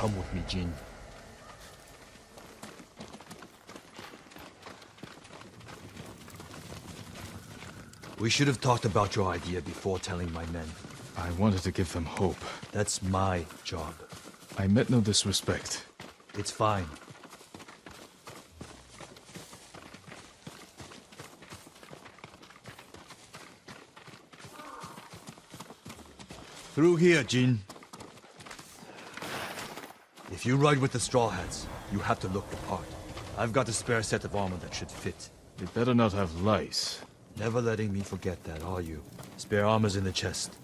Come with me, Jin. We should have talked about your idea before telling my men. I wanted to give them hope. That's my job. I meant no disrespect. It's fine. Through here, Jin. If you ride with the Straw Hats, you have to look the part. I've got a spare set of armor that should fit. They better not have lice. Never letting me forget that, are you? Spare armor's in the chest.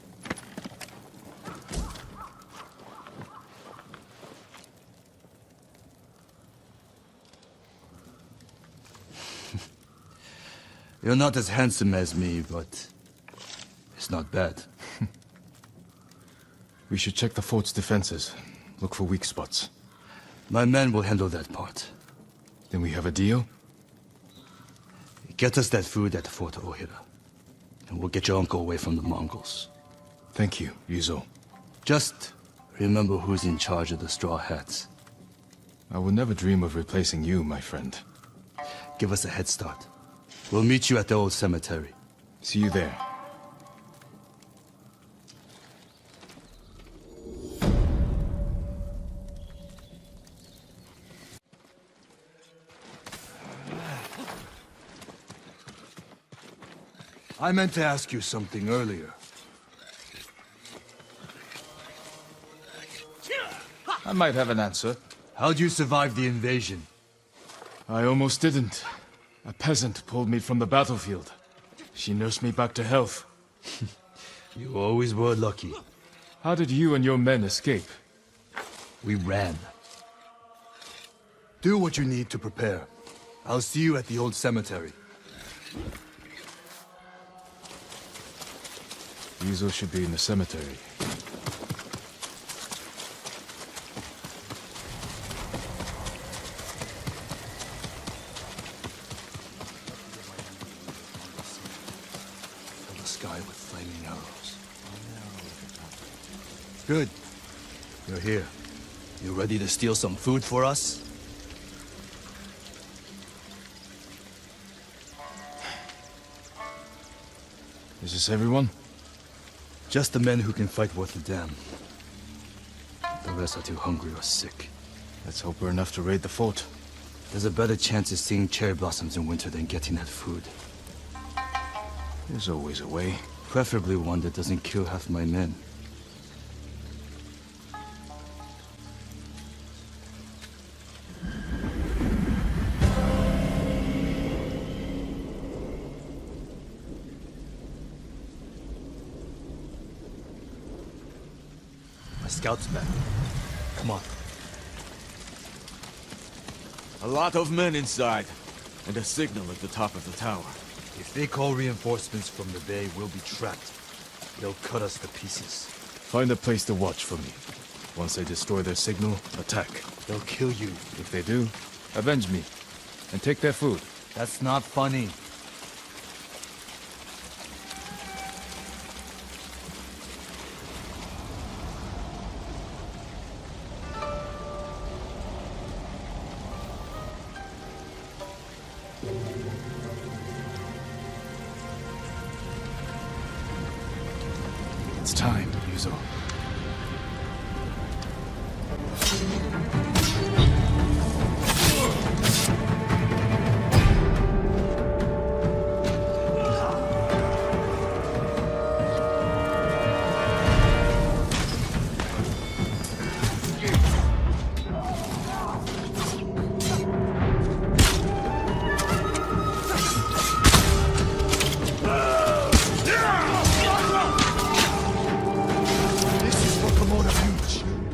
You're not as handsome as me, but it's not bad. We should check the fort's defenses. Look for weak spots. My men will handle that part. Then we have a deal? Get us that food at Fort Ohira, and we'll get your uncle away from the Mongols. Thank you, Yuzo. Just remember who's in charge of the Straw Hats. I would never dream of replacing you, my friend. Give us a head start. We'll meet you at the old cemetery. See you there. I meant to ask you something earlier. I might have an answer. How'd you survive the invasion? I almost didn't. A peasant pulled me from the battlefield. She nursed me back to health. You always were lucky. How did you and your men escape? We ran. Do what you need to prepare. I'll see you at the old cemetery. Yuzo should be in the cemetery. Fill the sky with flaming arrows. Good. You're here. You ready to steal some food for us? Is this everyone? Just the men who can fight worth a damn. The rest are too hungry or sick. Let's hope we're enough to raid the fort. There's a better chance of seeing cherry blossoms in winter than getting that food. There's always a way. Preferably one that doesn't kill half my men. My scout's back. Come on. A lot of men inside, and a signal at the top of the tower. If they call reinforcements from the bay, we'll be trapped. They'll cut us to pieces. Find a place to watch for me. Once they destroy their signal, attack. They'll kill you. If they do, avenge me. And take their food. That's not funny. It's time, Yuzo.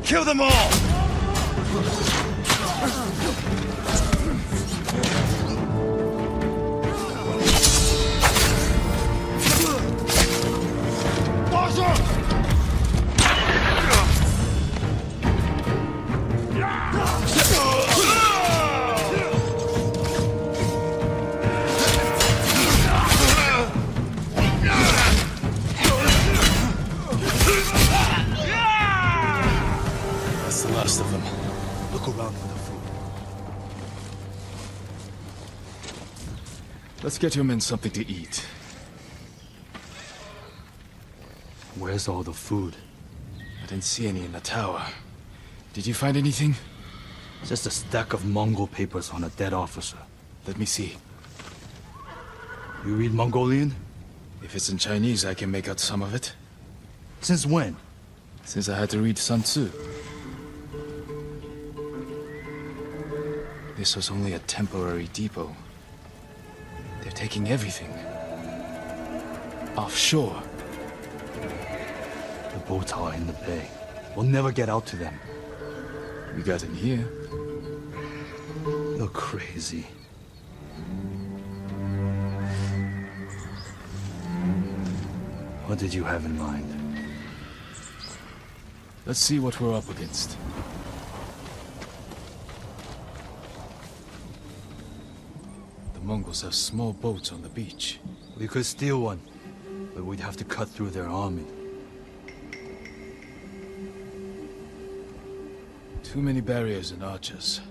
Kill them all! That's the last. last of them. Look around for the food. Let's get your men something to eat. Where's all the food? I didn't see any in the tower. Did you find anything? Just a stack of Mongol papers on a dead officer. Let me see. You read Mongolian? If it's in Chinese, I can make out some of it. Since when? Since I had to read Sun Tzu. This was only a temporary depot. They're taking everything. Offshore. The boats are in the bay. We'll never get out to them. We got in here. You're crazy. What did you have in mind? Let's see what we're up against. The Mongols have small boats on the beach. We could steal one, but we'd have to cut through their army. Too many barriers and archers.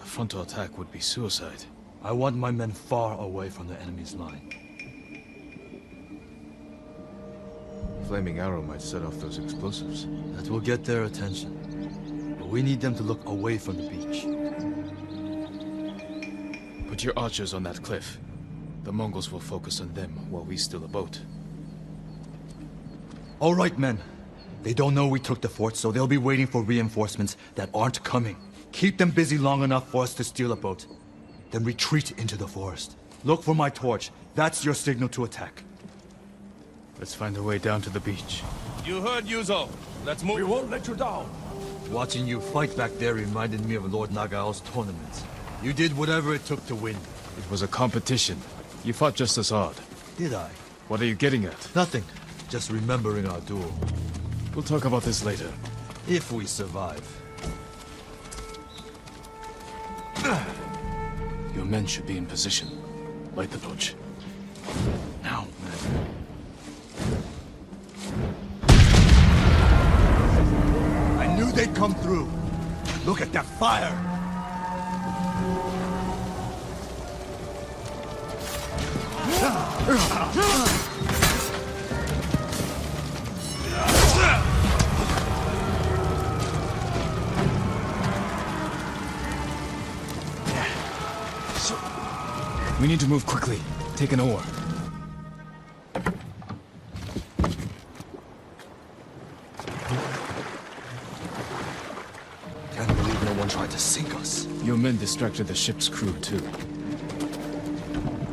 A frontal attack would be suicide. I want my men far away from the enemy's line. Flaming arrow might set off those explosives. That will get their attention. But we need them to look away from the beach. Put your archers on that cliff. The Mongols will focus on them while we steal a boat. All right, men. They don't know we took the fort, so they'll be waiting for reinforcements that aren't coming. Keep them busy long enough for us to steal a boat. Then retreat into the forest. Look for my torch. That's your signal to attack. Let's find a way down to the beach. You heard Yuzo. Let's move. We won't let you down. Watching you fight back there reminded me of Lord Nagao's tournaments. You did whatever it took to win. It was a competition. You fought just as hard. Did I? What are you getting at? Nothing. Just remembering our duel. We'll talk about this later. If we survive. Your men should be in position. Light the torch. Now, man. I knew they'd come through. Look at that fire! We need to move quickly. Take an oar. Can't believe no one tried to sink us. Your men distracted the ship's crew, too.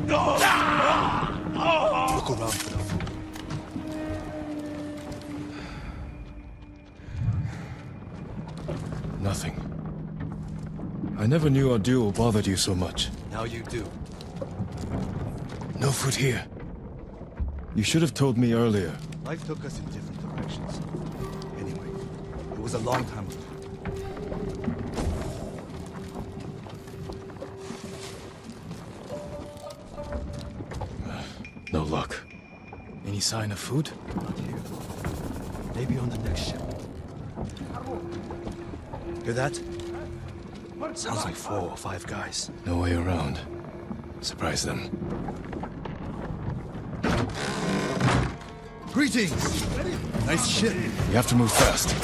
Look around for the food. Nothing. I never knew our duel bothered you so much. Now you do. No food here. You should have told me earlier. Life took us in different directions. Anyway, it was a long time ago. No luck. Any sign of food? Not here. Maybe on the next ship. Hear that? Sounds like 4 or 5 guys. No way around. Surprise them. Greetings! Nice ship. You have to move fast.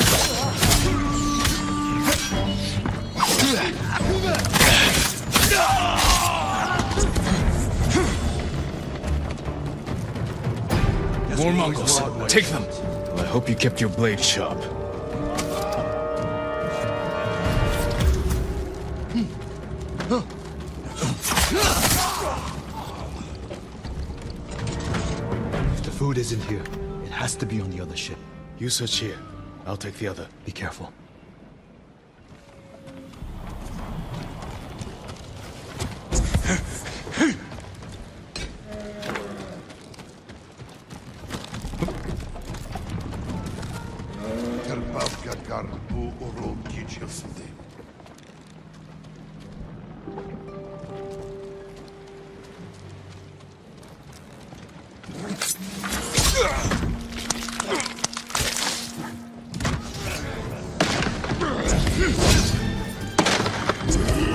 More Mongols. Take them. Well, I hope you kept your blade sharp. If the food isn't here, it has to be on the other ship. You search here. I'll take the other. Be careful.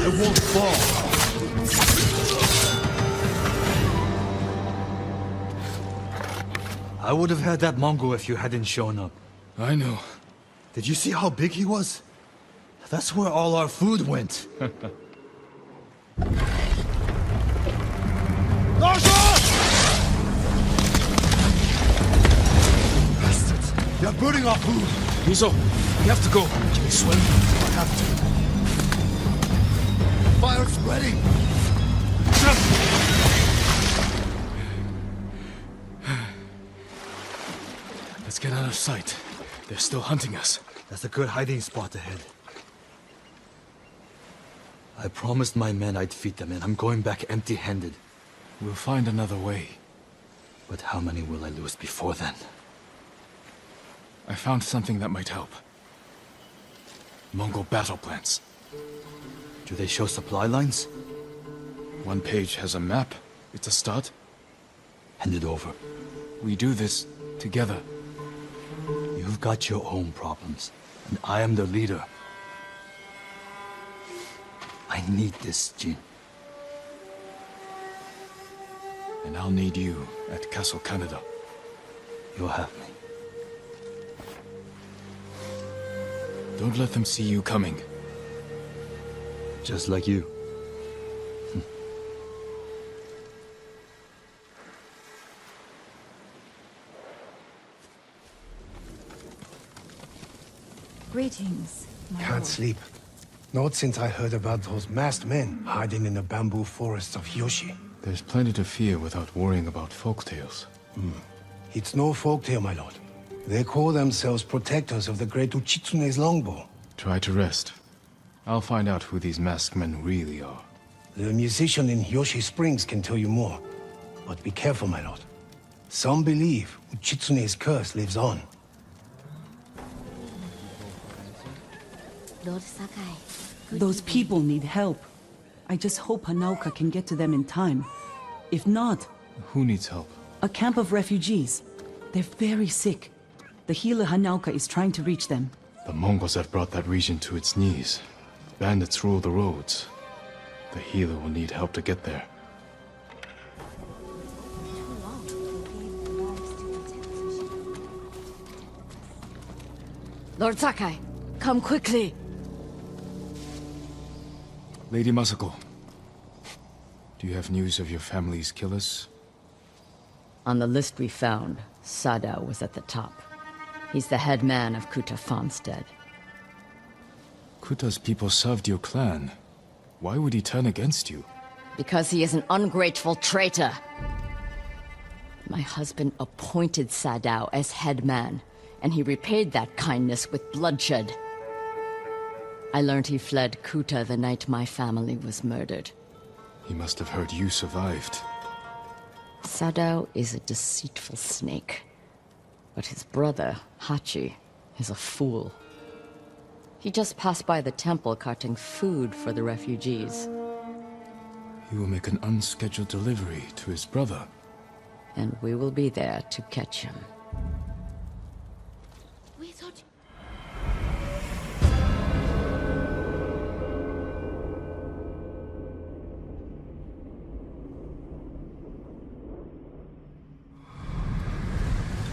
I won't fall. I would have had that Mongol if you hadn't shown up. I know. Did you see how big he was? That's where all our food went. Bastards! They're burning our food! Yuzo, we have to go. Can you swim? I have to. Fire spreading! Let's get out of sight. They're still hunting us. That's a good hiding spot ahead. I promised my men I'd feed them, and I'm going back empty-handed. We'll find another way. But how many will I lose before then? I found something that might help. Mongol battle plans. Do they show supply lines? One page has a map. It's a start. Hand it over. We do this together. You've got your own problems, and I am the leader. I need this, Jin. And I'll need you at Castle Canada. You'll have me. Don't let them see you coming. Just like you. Greetings, my Can't lord. sleep. Not since I heard about those masked men hiding in the bamboo forests of Yoshi. There's plenty to fear without worrying about folktales. It's no folktale, my lord. They call themselves protectors of the great Uchitsune's longbow. Try to rest. I'll find out who these masked men really are. The musician in Yoshi Springs can tell you more. But be careful, my lord. Some believe Uchitsune's curse lives on. Lord Sakai. Those people need help. I just hope Hanauka can get to them in time. If not, Who needs help? a camp of refugees. They're very sick. The healer Hanauka is trying to reach them. The Mongols have brought that region to its knees. Bandits rule the roads. The healer will need help to get there. Lord Sakai, come quickly. Lady Masako, do you have news of your family's killers? On the list we found, Sadao was at the top. He's the head man of Kuta Farmstead. Kuta's people served your clan. Why would he turn against you? Because he is an ungrateful traitor. My husband appointed Sadao as head man, and he repaid that kindness with bloodshed. I learned he fled Kuta the night my family was murdered. He must have heard you survived. Sadao is a deceitful snake. But his brother, Hachi, is a fool. He just passed by the temple carting food for the refugees. He will make an unscheduled delivery to his brother. And we will be there to catch him. We thought...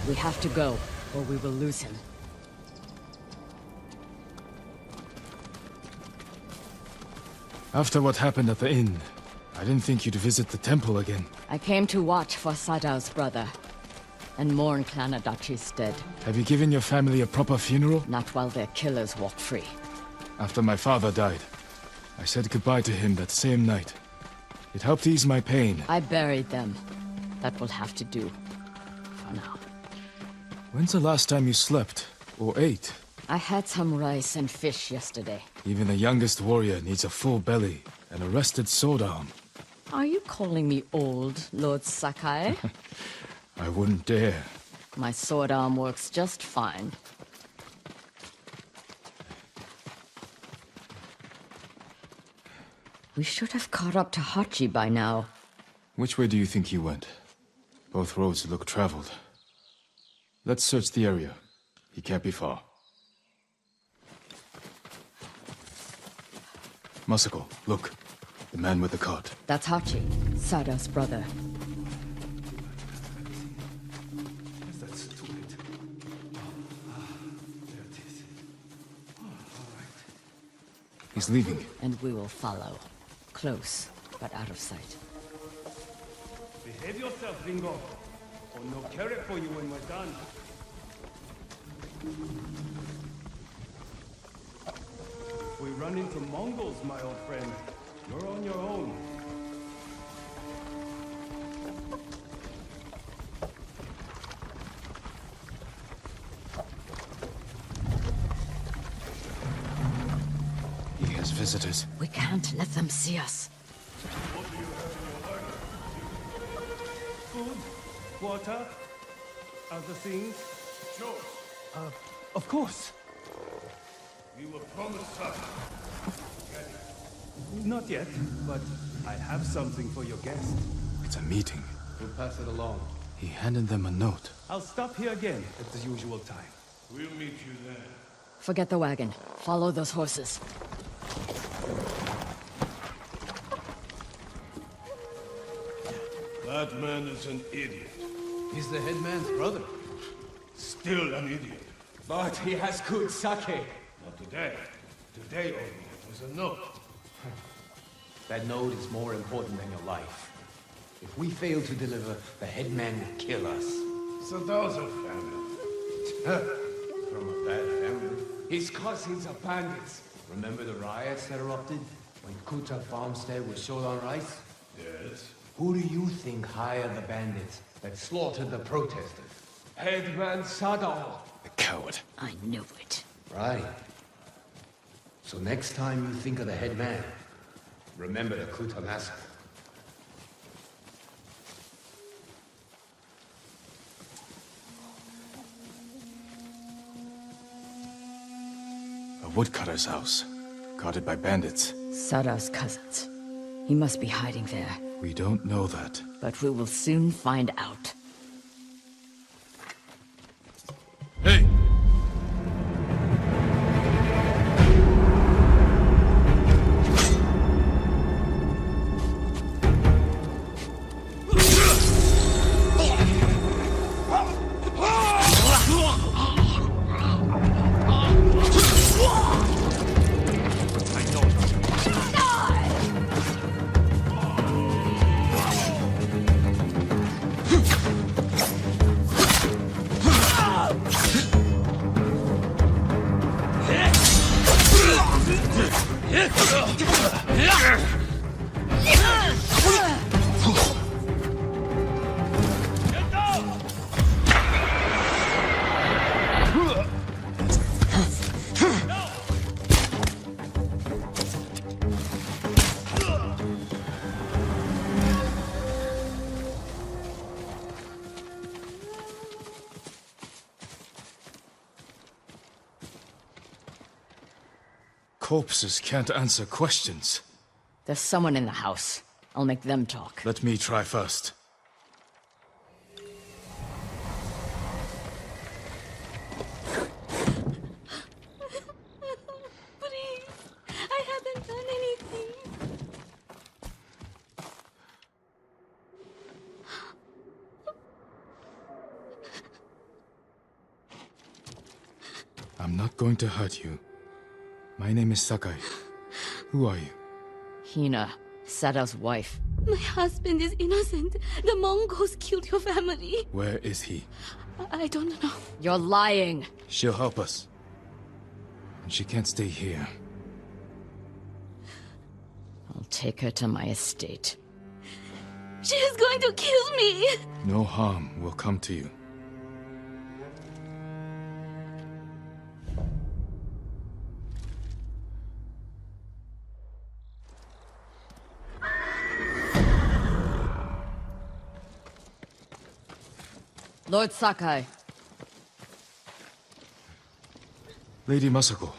We have to go, or we will lose him. After what happened at the inn, I didn't think you'd visit the temple again. I came to watch for Sadao's brother, and mourn Clan Adachi's dead. Have you given your family a proper funeral? Not while their killers walk free. After my father died, I said goodbye to him that same night. It helped ease my pain. I buried them. That will have to do. For now. When's the last time you slept? Or ate? I had some rice and fish yesterday. Even the youngest warrior needs a full belly and a rested sword arm. Are you calling me old, Lord Sakai? I wouldn't dare. My sword arm works just fine. We should have caught up to Hachi by now. Which way do you think he went? Both roads look traveled. Let's search the area. He can't be far. Masako, look. The man with the cart. That's Hachi, Sadao's brother. That's too late. There it is. All right. He's leaving. And we will follow. Close, but out of sight. Behave yourself, Ringo. Or no carrot for you when we're done. If we run into Mongols, my old friend, you're on your own. He has visitors. We can't let them see us. Food, water, other things. Sure. Of course. We were promised something. Not yet, but I have something for your guest. It's a meeting. We'll pass it along. He handed them a note. I'll stop here again at the usual time. We'll meet you there. Forget the wagon. Follow those horses. That man is an idiot. He's the headman's brother. Still an idiot. But he has good sake. Not today. Today only. It was a note. That note is more important than your life. If we fail to deliver, the headman will kill us. So those are family. From a bad family. His cousins are bandits. Remember the riots that erupted? When Kuta farmstead was short on rice? Yes. Who do you think hired the bandits that slaughtered the protesters? Headman Sadao. The coward. I knew it. Right. So next time you think of the headman, remember the Kuta massacre. A woodcutter's house. Guarded by bandits. Sadao's cousins. He must be hiding there. We don't know that. But we will soon find out. Hey! Corpses can't answer questions. There's someone in the house. I'll make them talk. Let me try first. Please. I haven't done anything. I'm not going to hurt you. My name is Sakai. Who are you? Hina, Sadao's wife. My husband is innocent. The Mongols killed your family. Where is he? I don't know. You're lying. She'll help us. And she can't stay here. I'll take her to my estate. She is going to kill me. No harm will come to you. Lord Sakai. Lady Masako,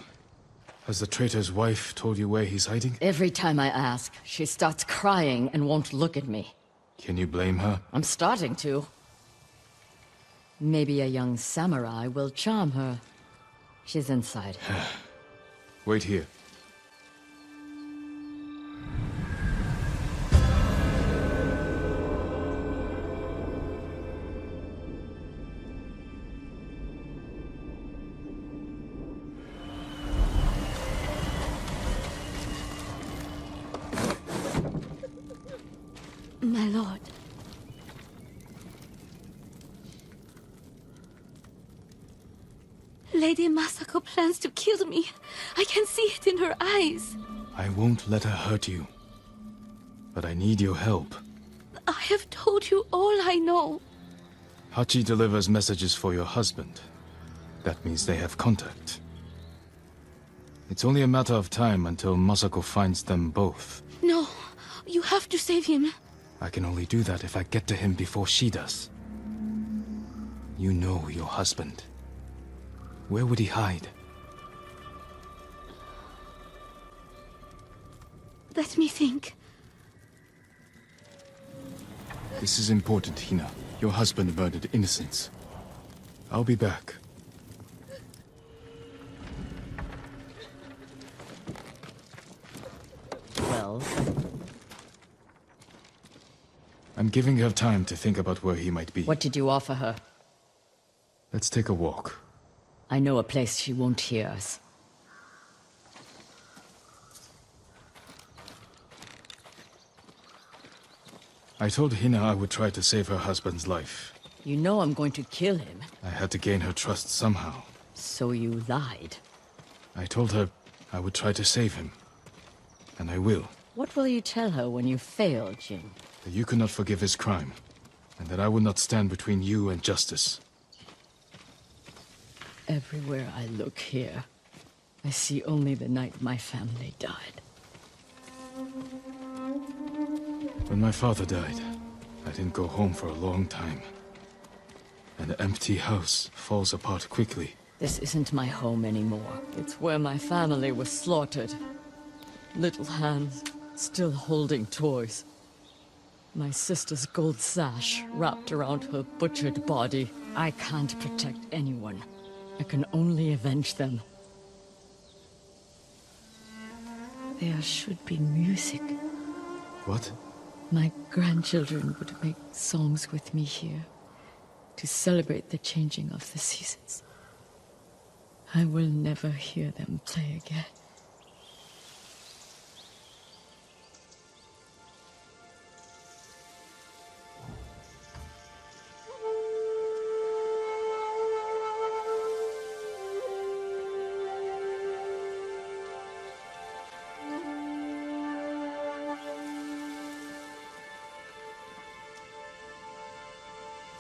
has the traitor's wife told you where he's hiding? Every time I ask, she starts crying and won't look at me. Can you blame her? I'm starting to. Maybe a young samurai will charm her. She's inside. Wait here. My lord. Lady Masako plans to kill me. I can see it in her eyes. I won't let her hurt you. But I need your help. I have told you all I know. Hachi delivers messages for your husband. That means they have contact. It's only a matter of time until Masako finds them both. No, you have to save him. I can only do that if I get to him before she does. You know your husband. Where would he hide? Let me think. This is important, Hina. Your husband murdered innocents. I'll be back. Well, I'm giving her time to think about where he might be. what did you offer her? Let's take a walk. I know a place she won't hear us. I told Hina I would try to save her husband's life. You know I'm going to kill him, I had to gain her trust somehow. so you lied. I told her I would try to save him. And I will. What will you tell her when you fail, Jin? That you could not forgive his crime. And that I would not stand between you and justice. Everywhere I look here, I see only the night my family died. When my father died, I didn't go home for a long time. An empty house falls apart quickly. This isn't my home anymore. It's where my family was slaughtered. Little hands, still holding toys. My sister's gold sash wrapped around her butchered body. I can't protect anyone. I can only avenge them. There should be music. What? My grandchildren would make songs with me here to celebrate the changing of the seasons. I will never hear them play again.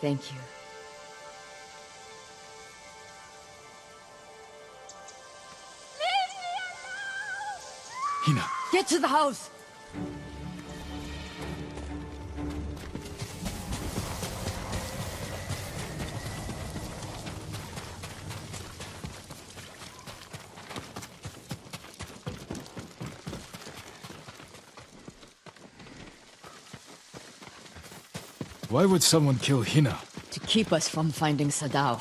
Thank you. Hina! Get to the house! Why would someone kill Hina? To keep us from finding Sadao.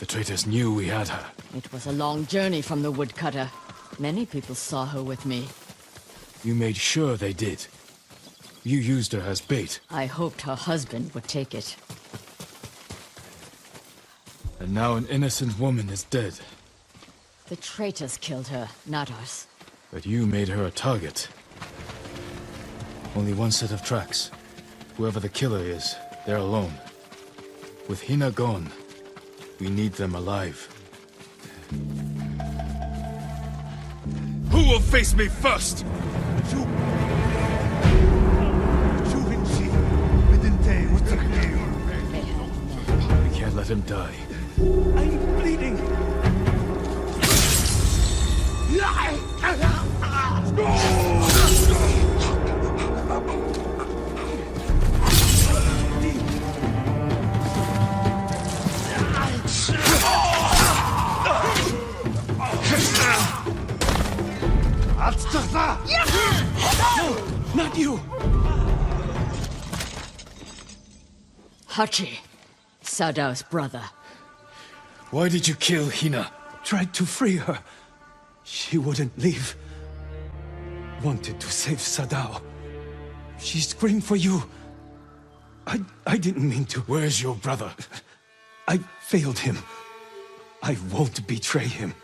The traitors knew we had her. It was a long journey from the woodcutter. Many people saw her with me. You made sure they did. You used her as bait. I hoped her husband would take it. And now an innocent woman is dead. The traitors killed her, not us. But you made her a target. Only one set of tracks. Whoever the killer is, they're alone. With Hina gone, we need them alive. Who will face me first? We can't let him die. I'm bleeding. No, not you. Hachi, Sadao's brother. Why did you kill Hina? Tried to free her. She wouldn't leave. Wanted to save Sadao. She screamed for you. I didn't mean to. Where's your brother? I failed him. I won't betray him.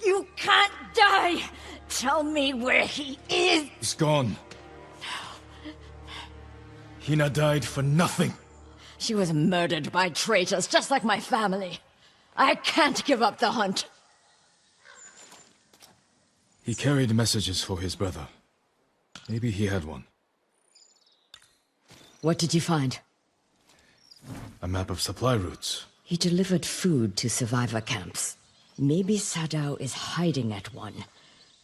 You can't die! Sakai! Tell me where he is! He's gone. Hina died for nothing. She was murdered by traitors, just like my family. I can't give up the hunt. He carried messages for his brother. Maybe he had one. What did you find? A map of supply routes. He delivered food to survivor camps. Maybe Sadao is hiding at one.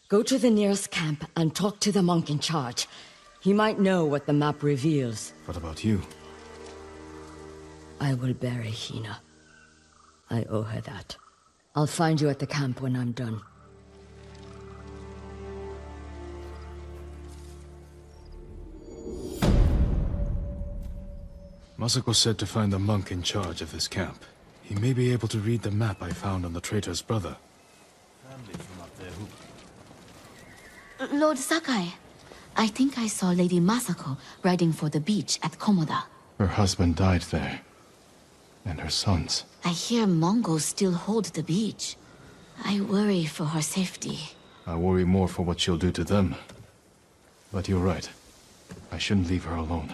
Go to the nearest camp and talk to the monk in charge. He might know what the map reveals. What about you? I will bury Hina. I owe her that. I'll find you at the camp when I'm done. Masako said to find the monk in charge of this camp. He may be able to read the map I found on the traitor's brother. Lord Sakai, I think I saw Lady Masako riding for the beach at Komoda. Her husband died there. And her sons. I hear Mongols still hold the beach. I worry for her safety. I worry more for what she'll do to them. But you're right. I shouldn't leave her alone.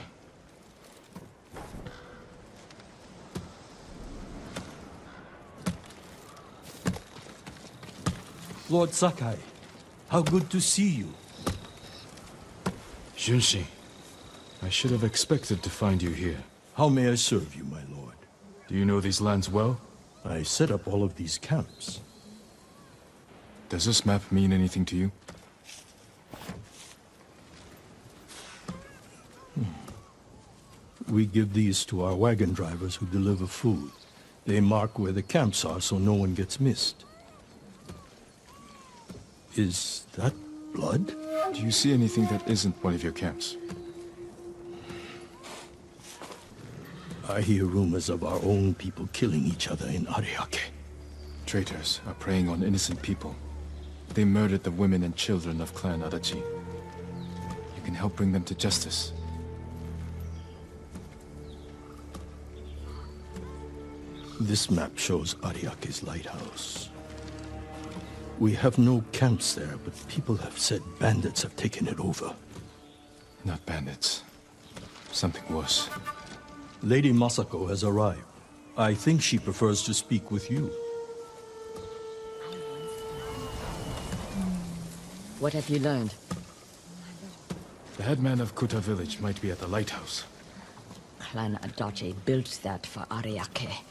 Lord Sakai, how good to see you. Junshi, I should have expected to find you here. How may I serve you, my lord? Do you know these lands well? I set up all of these camps. Does this map mean anything to you? We give these to our wagon drivers who deliver food. They mark where the camps are so no one gets missed. Is that blood? Do you see anything that isn't one of your camps? I hear rumors of our own people killing each other in Ariake. Traitors are preying on innocent people. They murdered the women and children of Clan Adachi. You can help bring them to justice. This map shows Ariake's lighthouse. We have no camps there, but people have said bandits have taken it over. Not bandits. Something worse. Lady Masako has arrived. I think she prefers to speak with you. What have you learned? The headman of Kuta village might be at the lighthouse. Clan Adachi built that for Ariake.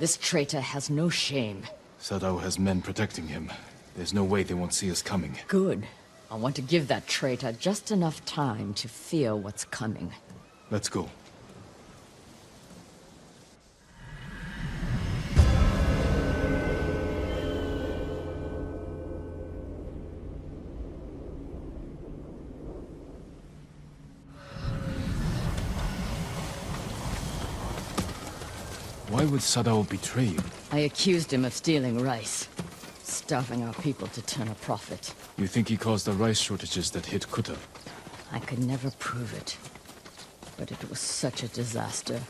This traitor has no shame. Sadao has men protecting him. There's no way they won't see us coming. Good. I want to give that traitor just enough time to fear what's coming. Let's go. Why would Sadao betray you? I accused him of stealing rice, starving our people to turn a profit. You think he caused the rice shortages that hit Kuta? I could never prove it, but it was such a disaster.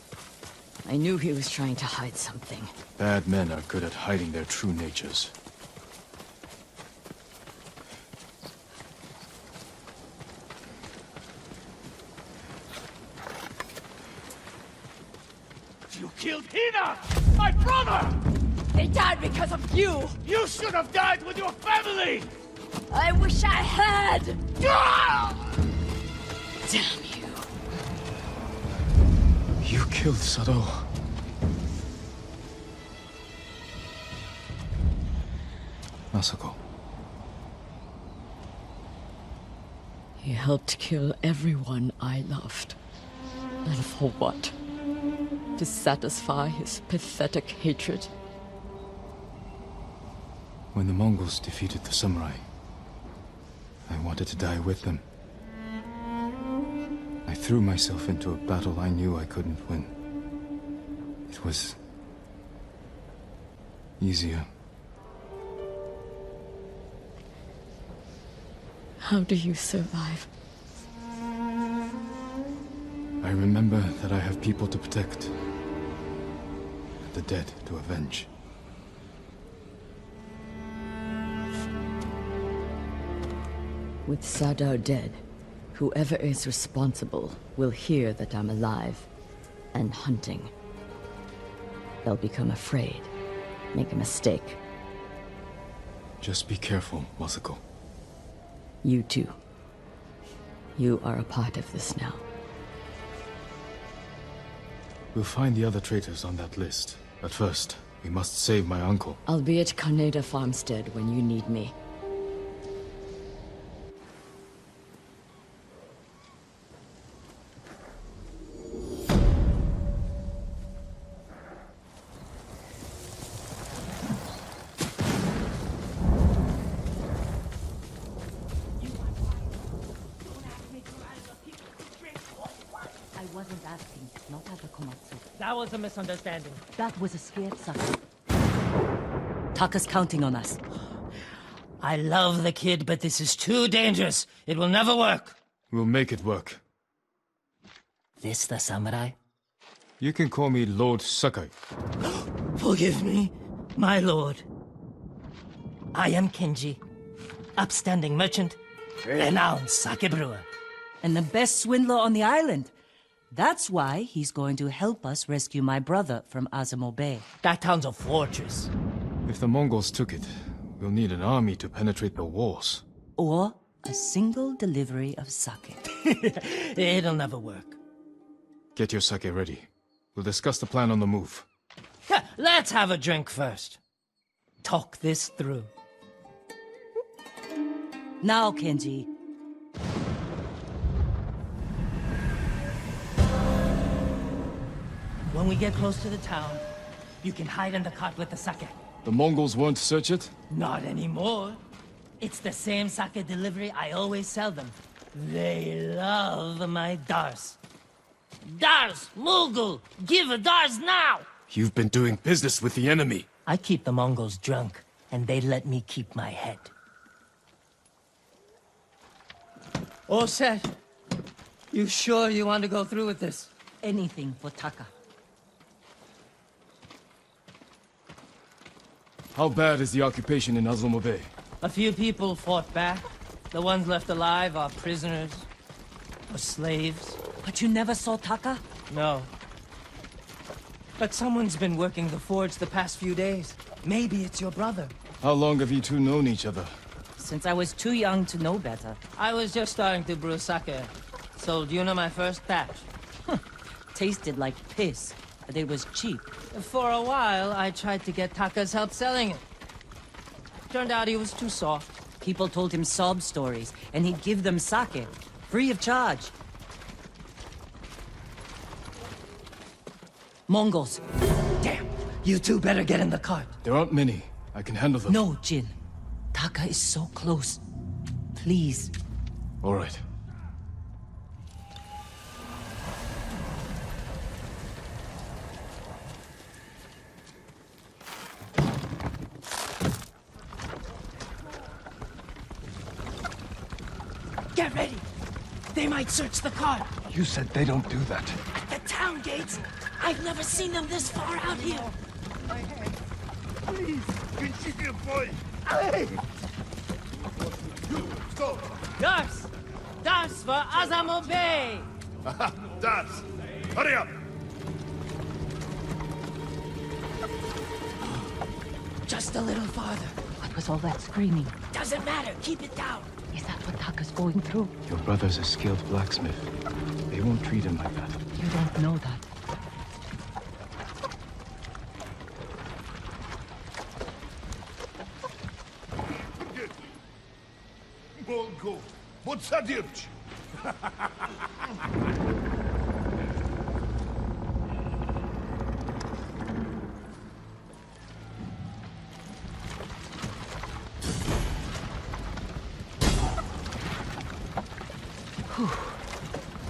I knew he was trying to hide something. Bad men are good at hiding their true natures. You killed Hina! My brother! They died because of you! You should have died with your family! I wish I had! Ah! Damn you. You killed Sadao. Masako. He helped kill everyone I loved. And for what? To satisfy his pathetic hatred? When the Mongols defeated the samurai, I wanted to die with them. I threw myself into a battle I knew I couldn't win. It was easier. How do you survive? I remember that I have people to protect, the dead to avenge. With Sadao dead, whoever is responsible will hear that I'm alive and hunting. They'll become afraid, make a mistake. Just be careful, Masako. You too. You are a part of this now. We'll find the other traitors on that list. But first, we must save my uncle. I'll be at Kaneda Farmstead when you need me. I wasn't asking, not at the Komatsu. That was a misunderstanding. That was a scared sucker. Taka's counting on us. I love the kid, but this is too dangerous. It will never work. We'll make it work. This the samurai? You can call me Lord Sakai. Forgive me, my lord. I am Kenji, upstanding merchant, renowned sake brewer. And the best swindler on the island. That's why he's going to help us rescue my brother from Azamo Bay. That town's a fortress. If the Mongols took it, we'll need an army to penetrate the walls. Or a single delivery of sake. It'll never work. Get your sake ready. We'll discuss the plan on the move. Let's have a drink first. Talk this through. Now, Kenji. When we get close to the town, you can hide in the cart with the sake. The Mongols won't search it? Not anymore. It's the same sake delivery I always sell them. They love my dars. Dars! Mogul! Give a dars now! You've been doing business with the enemy. I keep the Mongols drunk, and they let me keep my head. All set. You sure you want to go through with this? Anything for Taka. How bad is the occupation in Azamo Bay? A few people fought back. The ones left alive are prisoners. Or slaves. But you never saw Taka? No. But someone's been working the forge the past few days. Maybe it's your brother. How long have you two known each other? Since I was too young to know better. I was just starting to brew sake. Sold Yuna my first batch. Tasted like piss, but it was cheap. For a while, I tried to get Taka's help selling it. Turned out he was too soft. People told him sob stories, and he'd give them sake, free of charge. Mongols. Damn! You two better get in the cart. There aren't many. I can handle them. No, Jin. Taka is so close. Please. All right. Get ready! They might search the cart. You said they don't do that. The town gates! I've never seen them this far out here! Please, continue, boy! Go! Dars! Dars for Azamo Bay! Dance! Hurry up! Just a little farther. What was all that screaming? Doesn't matter, keep it down. Is that what Taka's going through? Your brother's a skilled blacksmith. They won't treat him like that. You don't know that. Mongo, podsadziewcz!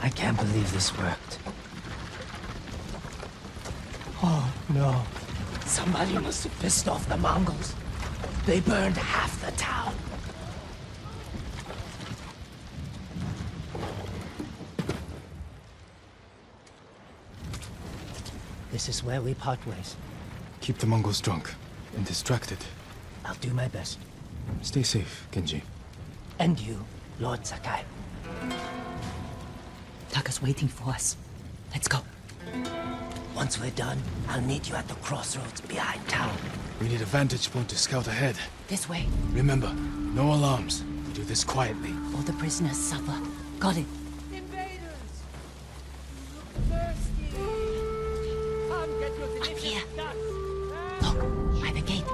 I can't believe this worked. Oh, no. Somebody must have pissed off the Mongols. They burned half the town. This is where we part ways. Keep the Mongols drunk and distracted. I'll do my best. Stay safe, Genji. And you. Lord Sakai. Taka's waiting for us. Let's go. Once we're done, I'll meet you at the crossroads behind town. We need a vantage point to scout ahead. This way. Remember, no alarms. We do this quietly. All the prisoners suffer. Got it. Invaders! Thirsty! Come get your Up here. ducks! Look, by the gate.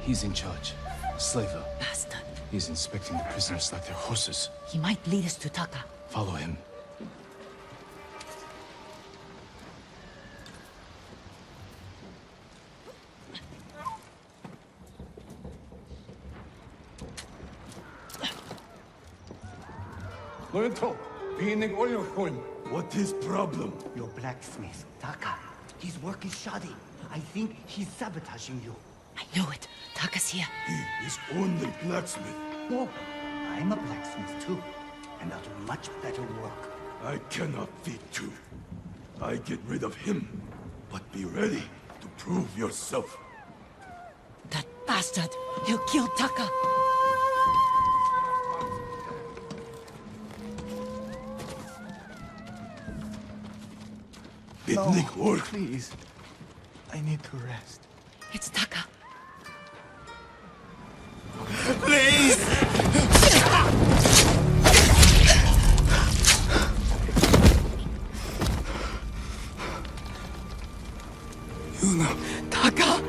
He's in charge. Slaver. Bastard. He's inspecting the prisoners like they're horses. He might lead us to Taka. Follow him. What is problem? Your blacksmith, Taka. His work is shoddy. I think he's sabotaging you. I knew it. Taka's here. He is only blacksmith. No, I'm a blacksmith too. And I'll do much better work. I cannot feed two. I get rid of him. But be ready to prove yourself. That bastard. He'll kill Taka. Bitnik work. Please. I need to rest. It's Taka. Taka!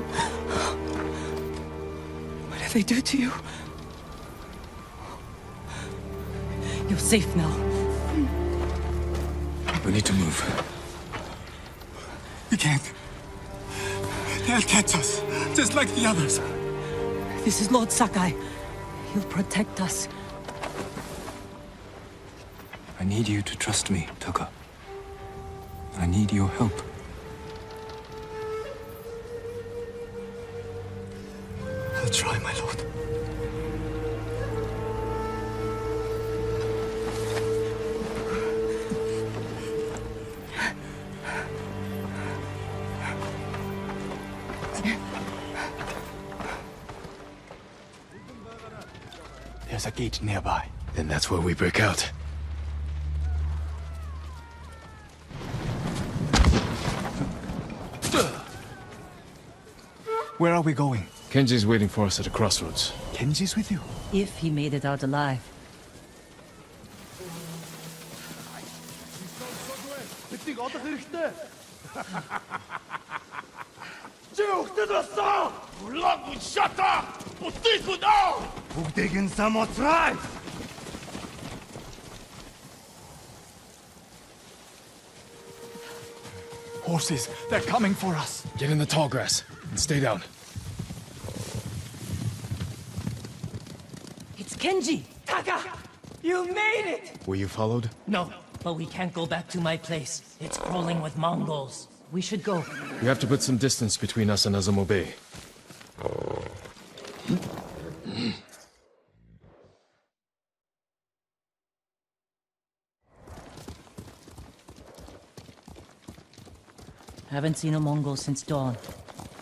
What did they do to you? You're safe now. We need to move. We can't. They'll catch us, just like the others. This is Lord Sakai. He'll protect us. I need you to trust me, Taka. I need your help. I'll try, my lord. There's a gate nearby. Then that's where we break out. Where are we going? Kenji's waiting for us at the crossroads. Kenji's with you? If he made it out alive. Horses, they're coming for us. Get in the tall grass and stay down. It's Kenji! Taka! You made it! Were you followed? No, but we can't go back to my place. It's crawling with Mongols. We should go. We have to put some distance between us and Azamo Bay. Haven't seen a Mongol since dawn.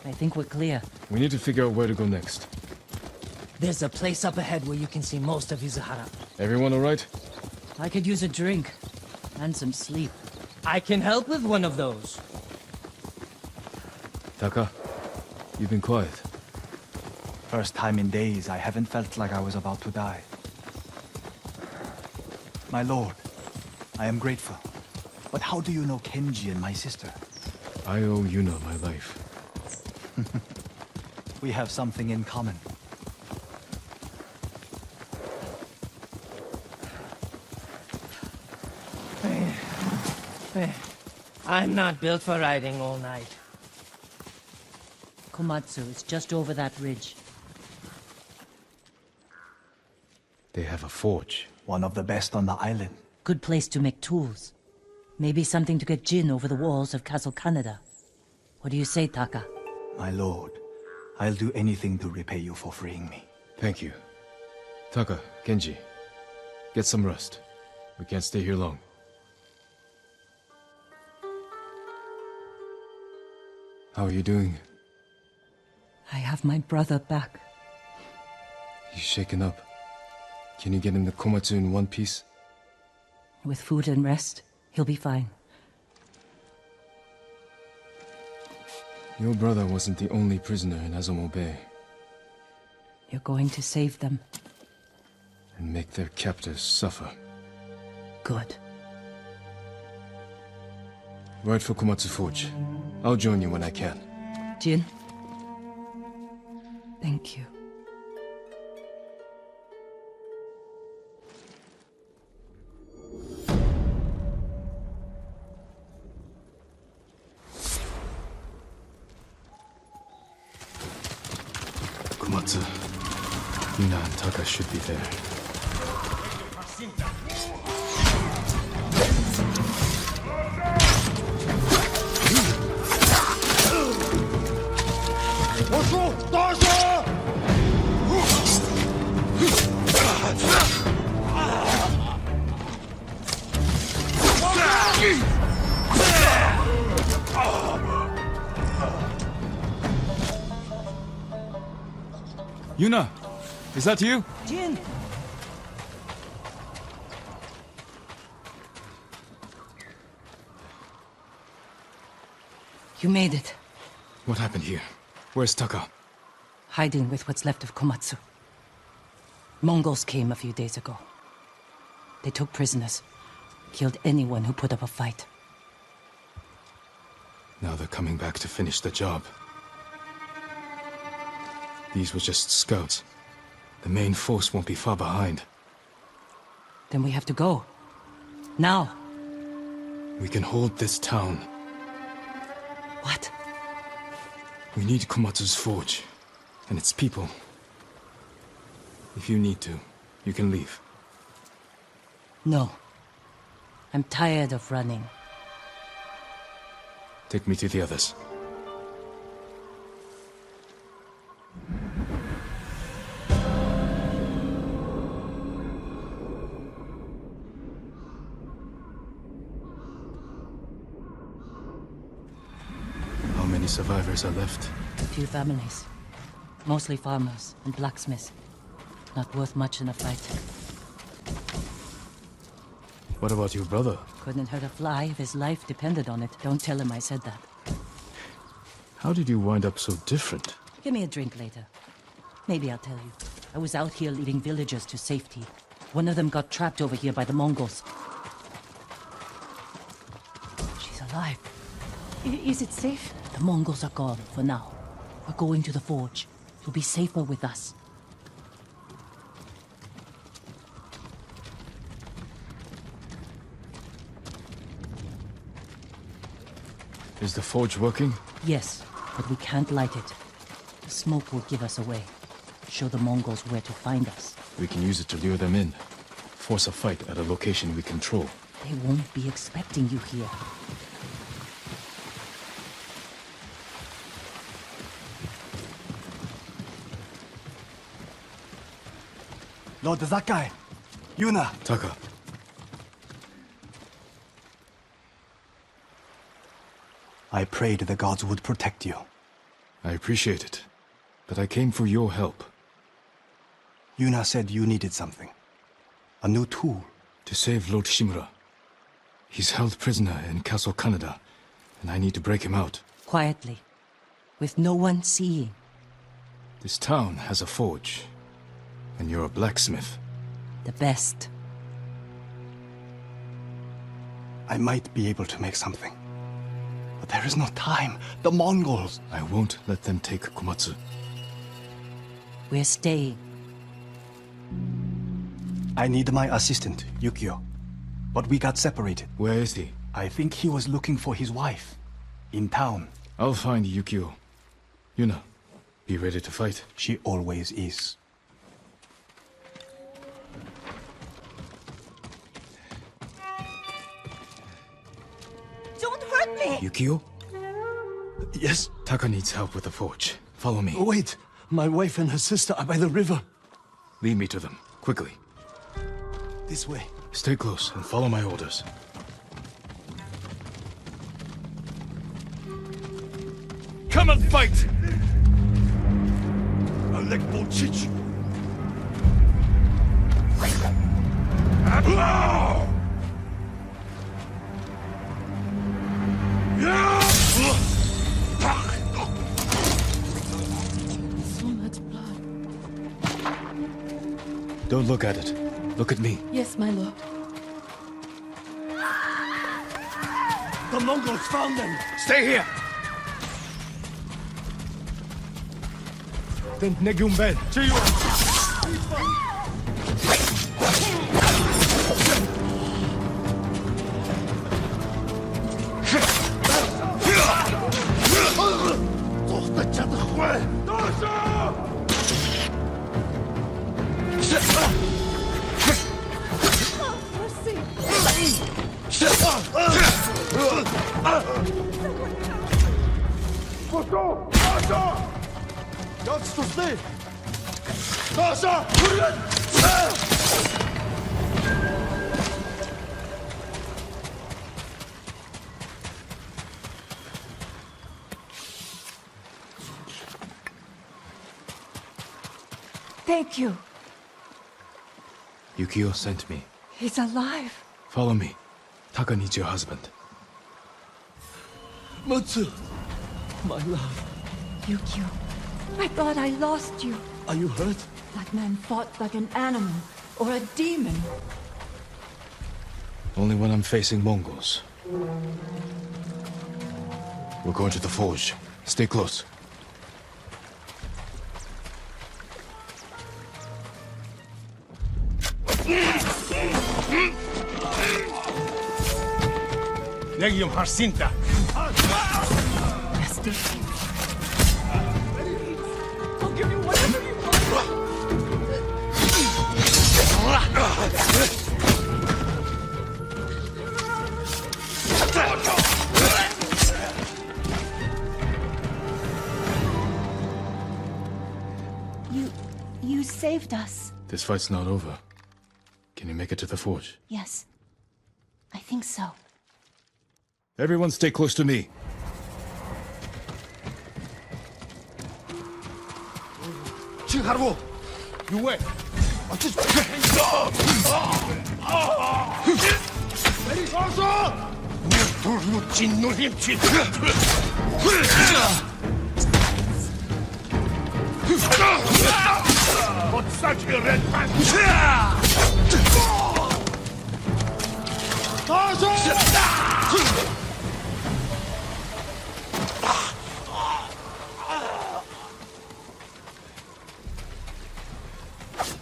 I think we're clear. We need to figure out where to go next. There's a place up ahead where you can see most of Izuhara. Everyone all right? I could use a drink. And some sleep. I can help with one of those. Taka, you've been quiet. First time in days, I haven't felt like I was about to die. My lord, I am grateful. But how do you know Kenji and my sister? I owe Yuna my life. We have something in common. I'm not built for riding all night. Komatsu, it's just over that ridge. They have a forge. One of the best on the island. Good place to make tools. Maybe something to get Jin over the walls of Castle Canada. What do you say, Taka? My lord, I'll do anything to repay you for freeing me. Thank you. Taka, Kenji, get some rest. We can't stay here long. How are you doing? I have my brother back. He's shaken up. Can you get him to Komatsu in one piece? With food and rest, he'll be fine. Your brother wasn't the only prisoner in Azamo Bay. You're going to save them. And make their captors suffer. Good. Ride for Komatsu Forge. I'll join you when I can. Jin? Thank you. Komatsu. Yuna and Taka should be there. Yuna, is that you? Jin! You made it. What happened here? Where's Taka? Hiding with what's left of Komatsu. Mongols came a few days ago. They took prisoners. Killed anyone who put up a fight. Now they're coming back to finish the job. These were just scouts. The main force won't be far behind. Then we have to go. Now. We can hold this town. What? We need Komatsu's forge. And its people. If you need to, you can leave. No. I'm tired of running. Take me to the others. How many survivors are left? A few families. Mostly farmers and blacksmiths. Not worth much in a fight. What about your brother? Couldn't hurt a fly if his life depended on it. Don't tell him I said that. How did you wind up so different? Give me a drink later. Maybe I'll tell you. I was out here leading villagers to safety. One of them got trapped over here by the Mongols. She's alive. Is it safe? The Mongols are gone for now. We're going to the forge. You'll be safer with us. Is the forge working? Yes, but we can't light it. The smoke will give us away. Show the Mongols where to find us. We can use it to lure them in. Force a fight at a location we control. They won't be expecting you here. Lord Sakai! Yuna! Taka. I prayed the gods would protect you. I appreciate it. But I came for your help. Yuna said you needed something. A new tool. To save Lord Shimura. He's held prisoner in Castle Kaneda, and I need to break him out. Quietly. With no one seeing. This town has a forge. And you're a blacksmith. The best. I might be able to make something. But there is no time. The Mongols! I won't let them take Komatsu. We're staying. I need my assistant, Yukio. But we got separated. Where is he? I think he was looking for his wife. In town. I'll find Yukio. Yuna, be ready to fight. She always is. Don't hurt me! Yukio? Yes? Taka needs help with the forge. Follow me. Wait! My wife and her sister are by the river. Lead me to them, quickly. This way. Stay close and follow my orders. Come and fight! Alek Bolchich! So much blood. Don't look at it. Look at me. Yes, my lord. The Mongols found them! Stay here! Then Negumbel, to you! Thank you. Yukio sent me. He's alive. Follow me. Taka needs your husband. Mutsu! My love. Yukio, I thought I lost you. Are you hurt? That man fought like an animal or a demon. Only when I'm facing Mongols. We're going to the forge. Stay close. Legium Harsinta! Yes, dear. I'll give you whatever you You saved us. This fight's not over. Can you make it to the forge? Yes. I think so. Everyone stay close to me. Chinharwo! You wait!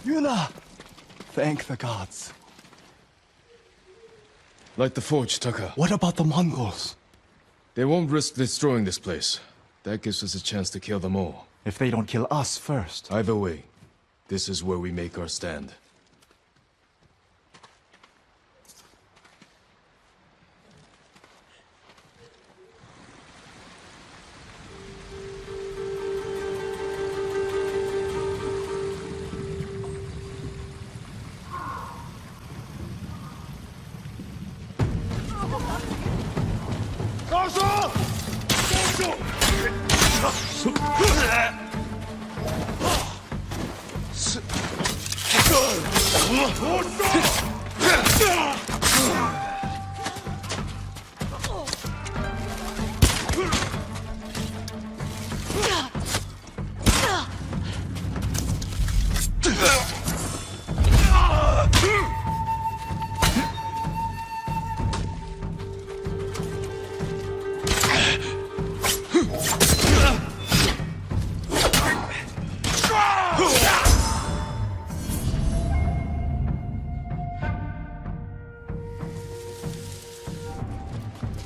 Yuna! Thank the gods. Light the forge, Taka. What about the Mongols? They won't risk destroying this place. That gives us a chance to kill them all. If they don't kill us first. Either way, this is where we make our stand.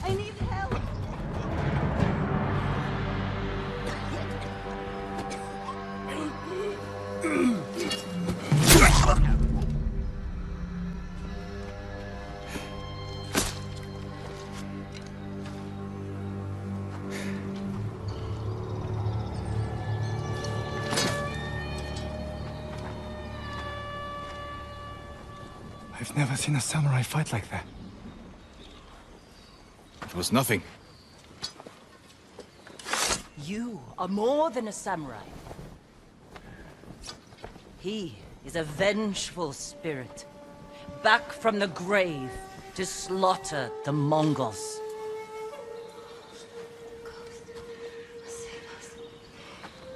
I need help. I've never seen a samurai fight like that. It was nothing. you are more than a samurai. He is a vengeful spirit, back from the grave to slaughter the Mongols.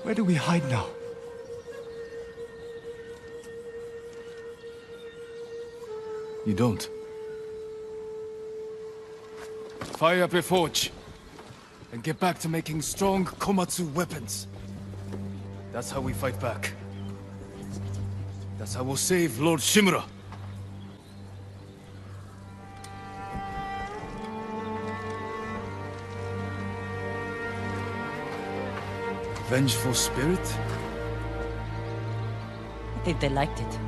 Where do we hide now? You don't. Fire up your forge, and get back to making strong Komatsu weapons. That's how we fight back. That's how we'll save Lord Shimura. Vengeful spirit? I think they liked it.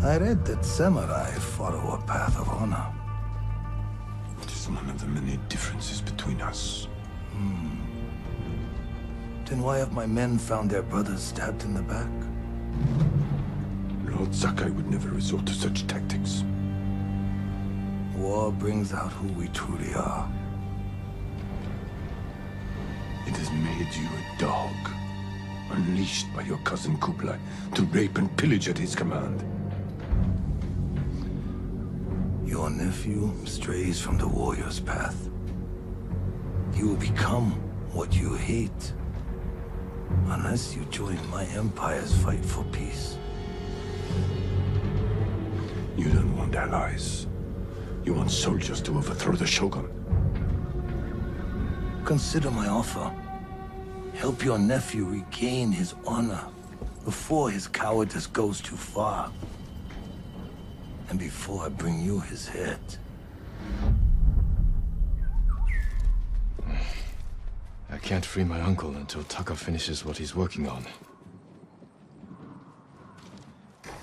I read that samurai follow a path of honor. It is one of the many differences between us. Then why have my men found their brothers stabbed in the back? Lord Sakai would never resort to such tactics. War brings out who we truly are. It has made you a dog, unleashed by your cousin Kublai to rape and pillage at his command. Your nephew strays from the warrior's path. He will become what you hate, unless you join my empire's fight for peace. You don't want allies. You want soldiers to overthrow the Shogun. Consider my offer. Help your nephew regain his honor before his cowardice goes too far. And before I bring you his head. I can't free my uncle until Taka finishes what he's working on.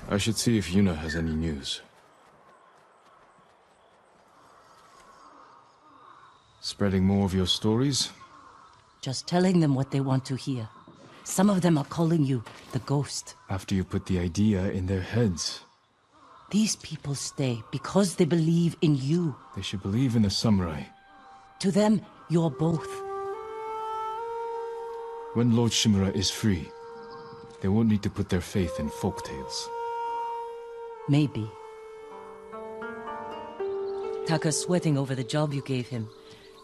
I should see if Yuna has any news. Spreading more of your stories? Just telling them what they want to hear. Some of them are calling you the Ghost. After you put the idea in their heads. These people stay because they believe in you. They should believe in the samurai. To them, you're both. When Lord Shimura is free, they won't need to put their faith in folktales. Maybe. Taka's sweating over the job you gave him.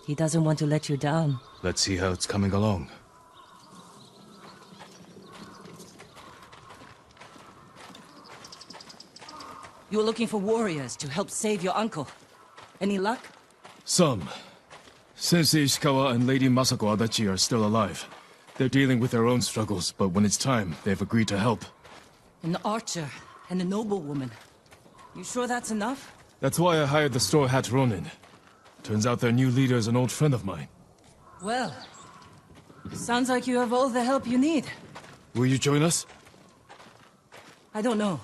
He doesn't want to let you down. Let's see how it's coming along. You were looking for warriors to help save your uncle. Any luck? Some. Sensei Ishikawa and Lady Masako Adachi are still alive. They're dealing with their own struggles, but when it's time, they've agreed to help. An archer and a noblewoman. You sure that's enough? That's why I hired the Straw Hat Ronin. Turns out their new leader is an old friend of mine. Well, sounds like you have all the help you need. Will you join us? I don't know.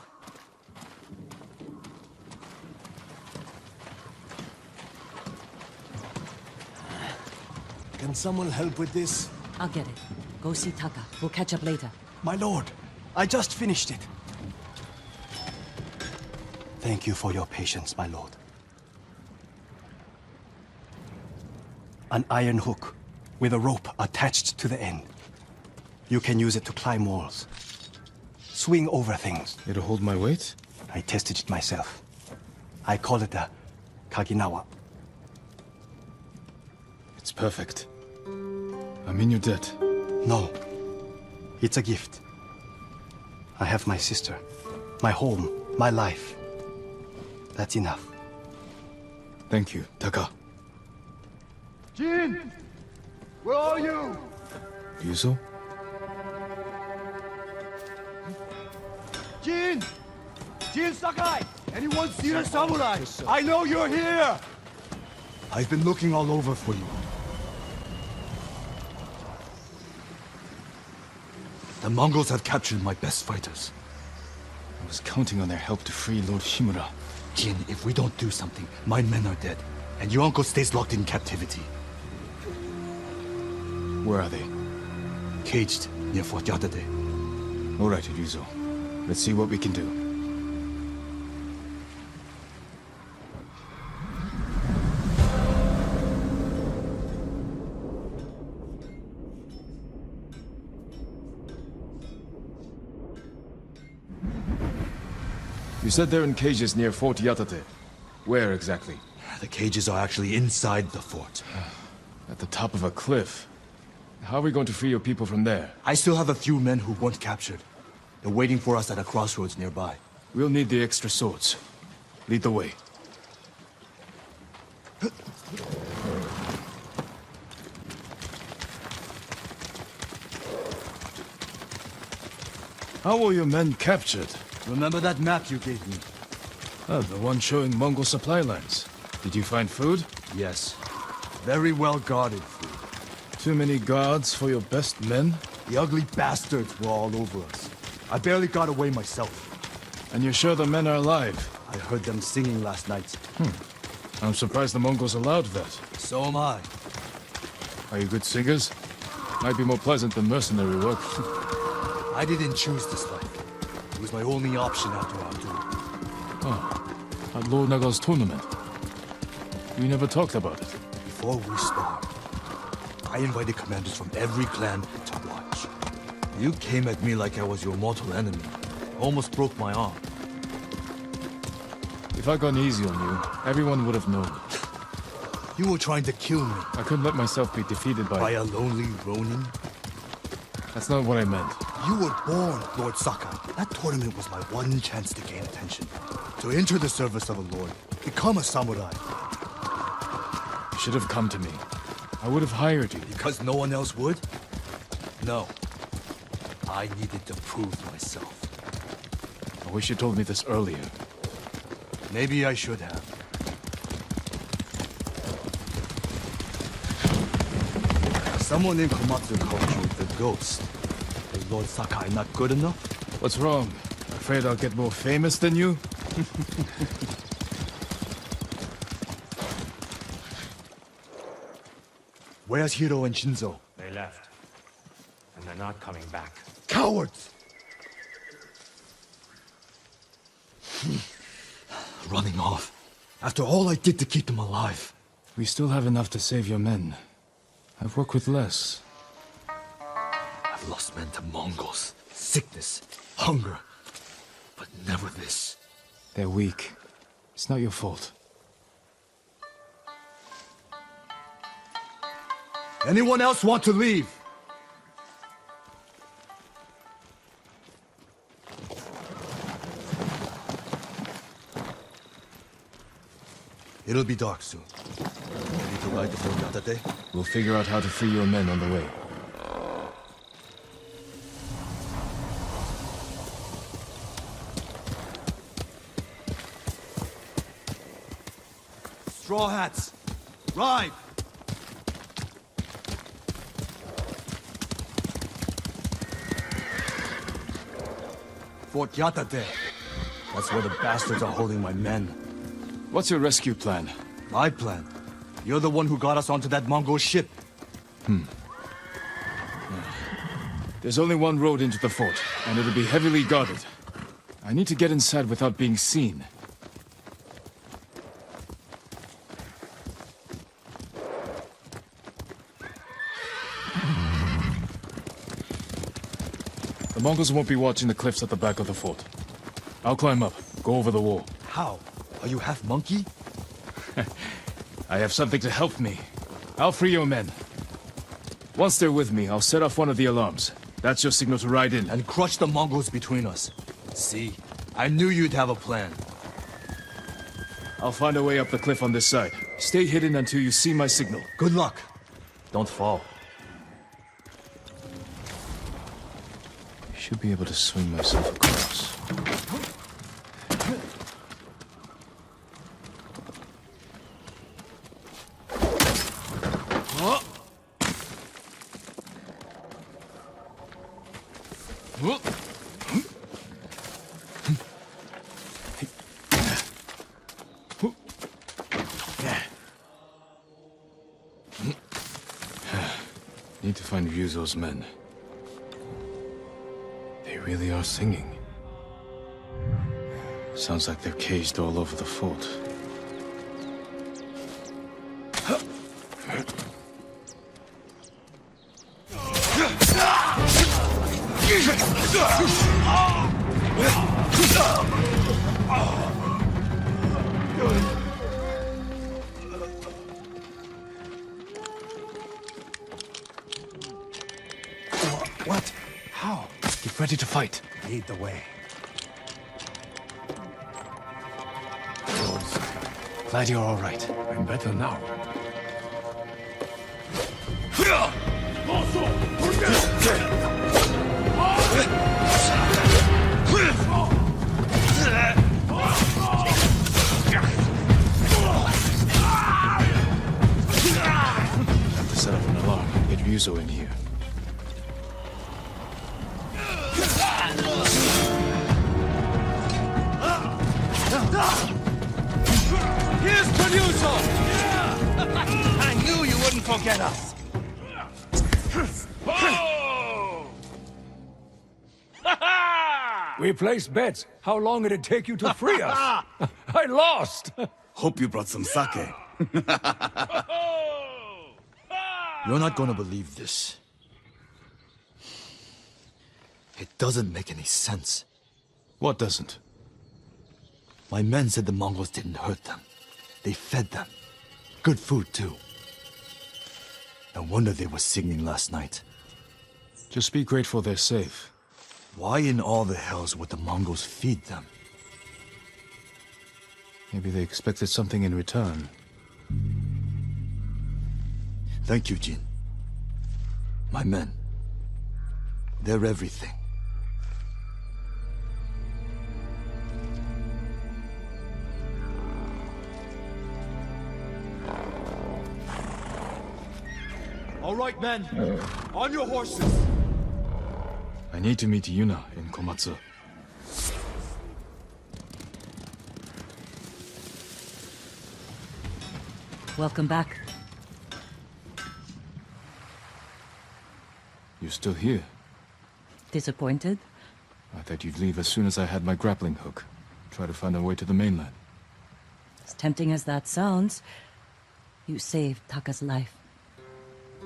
Can someone help with this? I'll get it. Go see Taka. We'll catch up later. My lord, I just finished it. Thank you for your patience, my lord. An iron hook with a rope attached to the end. You can use it to climb walls. Swing over things. It'll hold my weight? I tested it myself. I call it a Kaginawa. It's perfect. I'm in your debt. No. It's a gift. I have my sister, my home, my life. That's enough. Thank you, Taka. Jin! Where are you? Yuzo? Jin! Jin Sakai! Anyone see the samurai? I know you're here! I've been looking all over for you. The Mongols have captured my best fighters. I was counting on their help to free Lord Shimura. Jin, if we don't do something, my men are dead, and your uncle stays locked in captivity. Where are they? Caged near Fort Yatade. All right, Yuzo. Let's see what we can do. You said they're in cages near Fort Yatate. Where exactly? The cages are actually inside the fort. At the top of a cliff. How are we going to free your people from there? I still have a few men who weren't captured. They're waiting for us at a crossroads nearby. We'll need the extra swords. Lead the way. How were your men captured? Remember that map you gave me? Oh, the one showing Mongol supply lines. Did you find food? Yes. Very well guarded food. Too many guards for your best men? The ugly bastards were all over us. I barely got away myself. And you're sure the men are alive? I heard them singing last night. I'm surprised the Mongols allowed that. So am I. Are you good singers? Might be more pleasant than mercenary work. I didn't choose this life. It was my only option after our duel. Oh, at Lord Nagal's tournament. We never talked about it. Before we sparred, I invited commanders from every clan to watch. You came at me like I was your mortal enemy. Almost broke my arm. If I'd gone easy on you, everyone would have known. You were trying to kill me. I couldn't let myself be defeated by a lonely Ronin? That's not what I meant. You were born, Lord Sakai. That tournament was my one chance to gain attention. To enter the service of a lord. Become a samurai. You should have come to me. I would have hired you. Because no one else would? No. I needed to prove myself. I wish you told me this earlier. Maybe I should have. Someone in Komatsu called you the Ghost. Is Lord Sakai not good enough? What's wrong? Afraid I'll get more famous than you? Where's Hiro and Shinzo? They left. And they're not coming back. Cowards! Running off. After all I did to keep them alive. We still have enough to save your men. I've worked with less. I've lost men to Mongols. Sickness. Hunger. But never this. They're weak. It's not your fault. Anyone else want to leave? It'll be dark soon. Ready to ride the Fort Yatate? We'll figure out how to free your men on the way. Straw hats! Ride! Fort Yatate. That's where the bastards are holding my men. What's your rescue plan? My plan? You're the one who got us onto that Mongol ship. There's only one road into the fort, and it'll be heavily guarded. I need to get inside without being seen. The Mongols won't be watching the cliffs at the back of the fort. I'll climb up, go over the wall. How? Are you half monkey? I have something to help me. I'll free your men. Once they're with me, I'll set off one of the alarms. That's your signal to ride in. And crush the Mongols between us. See, I knew you'd have a plan. I'll find a way up the cliff on this side. Stay hidden until you see my signal. Good luck. Don't fall. Should be able to swing myself across. Need to find Ryuzo's men. They really are singing. Sounds like they're caged all over the fort. What? How? Get ready to fight. Lead the way. Lord Sakai, glad you're all right. I'm better now. Have to set up an alarm. Get Ryuzo in here. Here's Ryuzo! I knew you wouldn't forget us! We placed bets. How long it'd take you to free us? I lost! Hope you brought some sake. You're not gonna believe this. It doesn't make any sense. What doesn't? My men said the Mongols didn't hurt them. They fed them. Good food, too. No wonder they were singing last night. Just be grateful they're safe. Why in all the hells would the Mongols feed them? Maybe they expected something in return. Thank you, Jin. My men. They're everything. All right, men. On your horses. I need to meet Yuna in Komatsu. Welcome back. You're still here. Disappointed? I thought you'd leave as soon as I had my grappling hook. Try to find a way to the mainland. As tempting as that sounds, you saved Taka's life.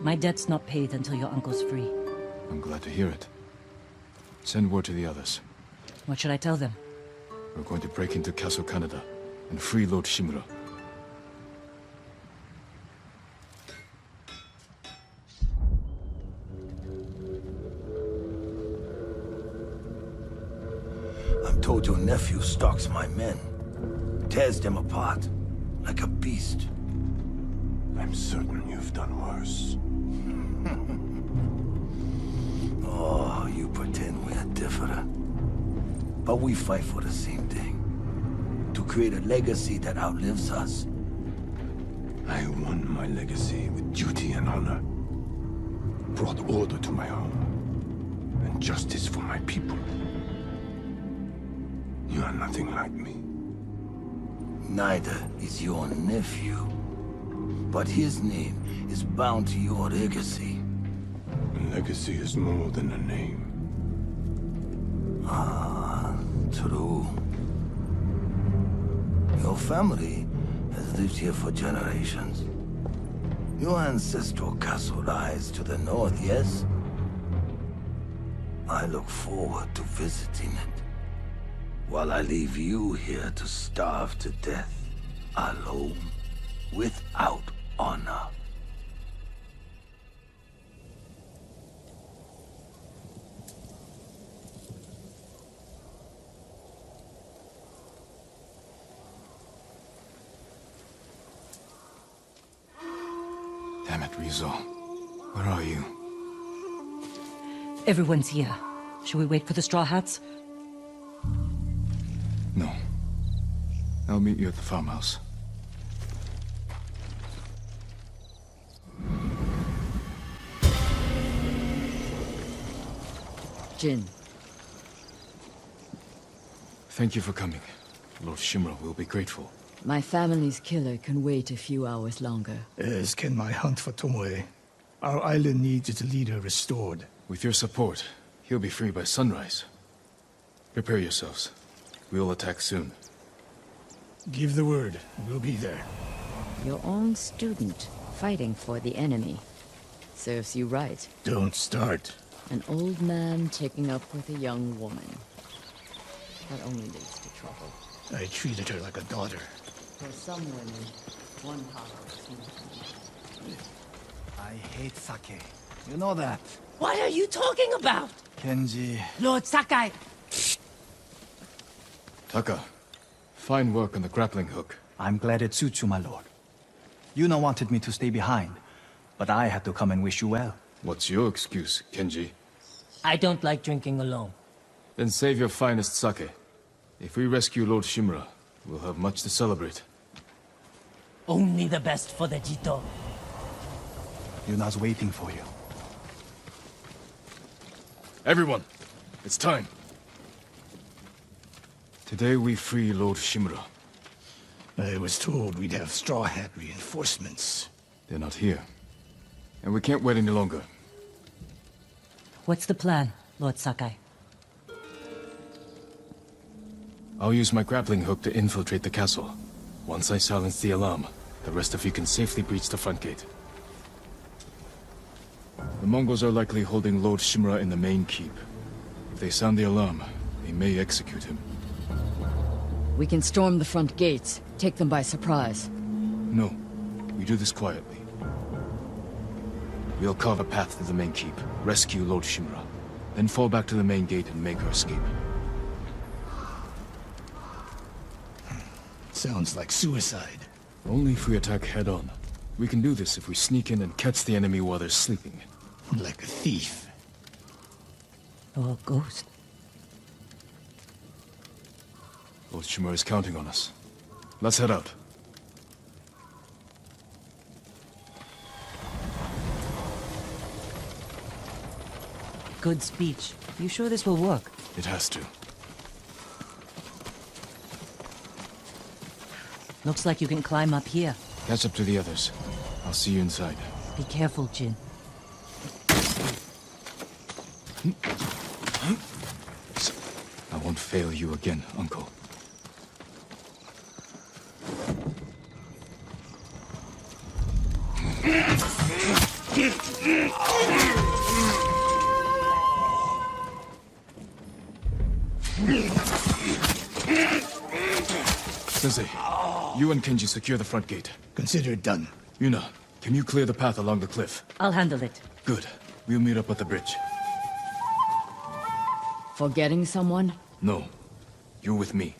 My debt's not paid until your uncle's free. I'm glad to hear it. Send word to the others. What should I tell them? We're going to break into Castle Canada and free Lord Shimura. I'm told your nephew stalks my men. Tears them apart. Like a beast. I'm certain you've done worse. Oh, you pretend we're different. But we fight for the same thing. To create a legacy that outlives us. I won my legacy with duty and honor. Brought order to my home. And justice for my people. You are nothing like me. Neither is your nephew. But his name is bound to your legacy. A legacy is more than a name. Ah, true. Your family has lived here for generations. Your ancestral castle lies to the north, yes? I look forward to visiting it. While I leave you here to starve to death, alone, without honor. Damn it, Ryuzo. Where are you? Everyone's here. Should we wait for the Straw Hats? No. I'll meet you at the farmhouse. Jin. Thank you for coming. Lord Shimura will be grateful. My family's killer can wait a few hours longer. As can my hunt for Tomoe. Our island needs its leader restored. With your support, he'll be free by sunrise. Prepare yourselves. We'll attack soon. Give the word. We'll be there. Your own student, fighting for the enemy. Serves you right. Don't start. An old man taking up with a young woman. That only leads to trouble. I treated her like a daughter. For some women, one heart is enough. I hate sake. You know that. What are you talking about? Kenji. Lord Sakai! Taka, fine work on the grappling hook. I'm glad it suits you, my lord. Yuna wanted me to stay behind, but I had to come and wish you well. What's your excuse, Kenji? I don't like drinking alone. Then save your finest sake. If we rescue Lord Shimura, we'll have much to celebrate. Only the best for the Jito. Yuna's waiting for you. Everyone, it's time. Today we free Lord Shimura. I was told we'd have Straw Hat reinforcements. They're not here. And we can't wait any longer. What's the plan, Lord Sakai? I'll use my grappling hook to infiltrate the castle. Once I silence the alarm, the rest of you can safely breach the front gate. The Mongols are likely holding Lord Shimura in the main keep. If they sound the alarm, they may execute him. We can storm the front gates, take them by surprise. No, we do this quietly. We'll carve a path to the main keep, rescue Lord Shimura, then fall back to the main gate and make our escape. Sounds like suicide. Only if we attack head-on. We can do this if we sneak in and catch the enemy while they're sleeping. Like a thief. Or a ghost. Lord Shimura is counting on us. Let's head out. Good speech. You sure this will work? It has to. Looks like you can climb up here. Catch up to the others. I'll see you inside. Be careful, Jin. I won't fail you again, Uncle. Sensei, you and Kenji secure the front gate. Consider it done. Yuna, can you clear the path along the cliff? I'll handle it. Good. We'll meet up at the bridge. Forgetting someone? No. You're with me.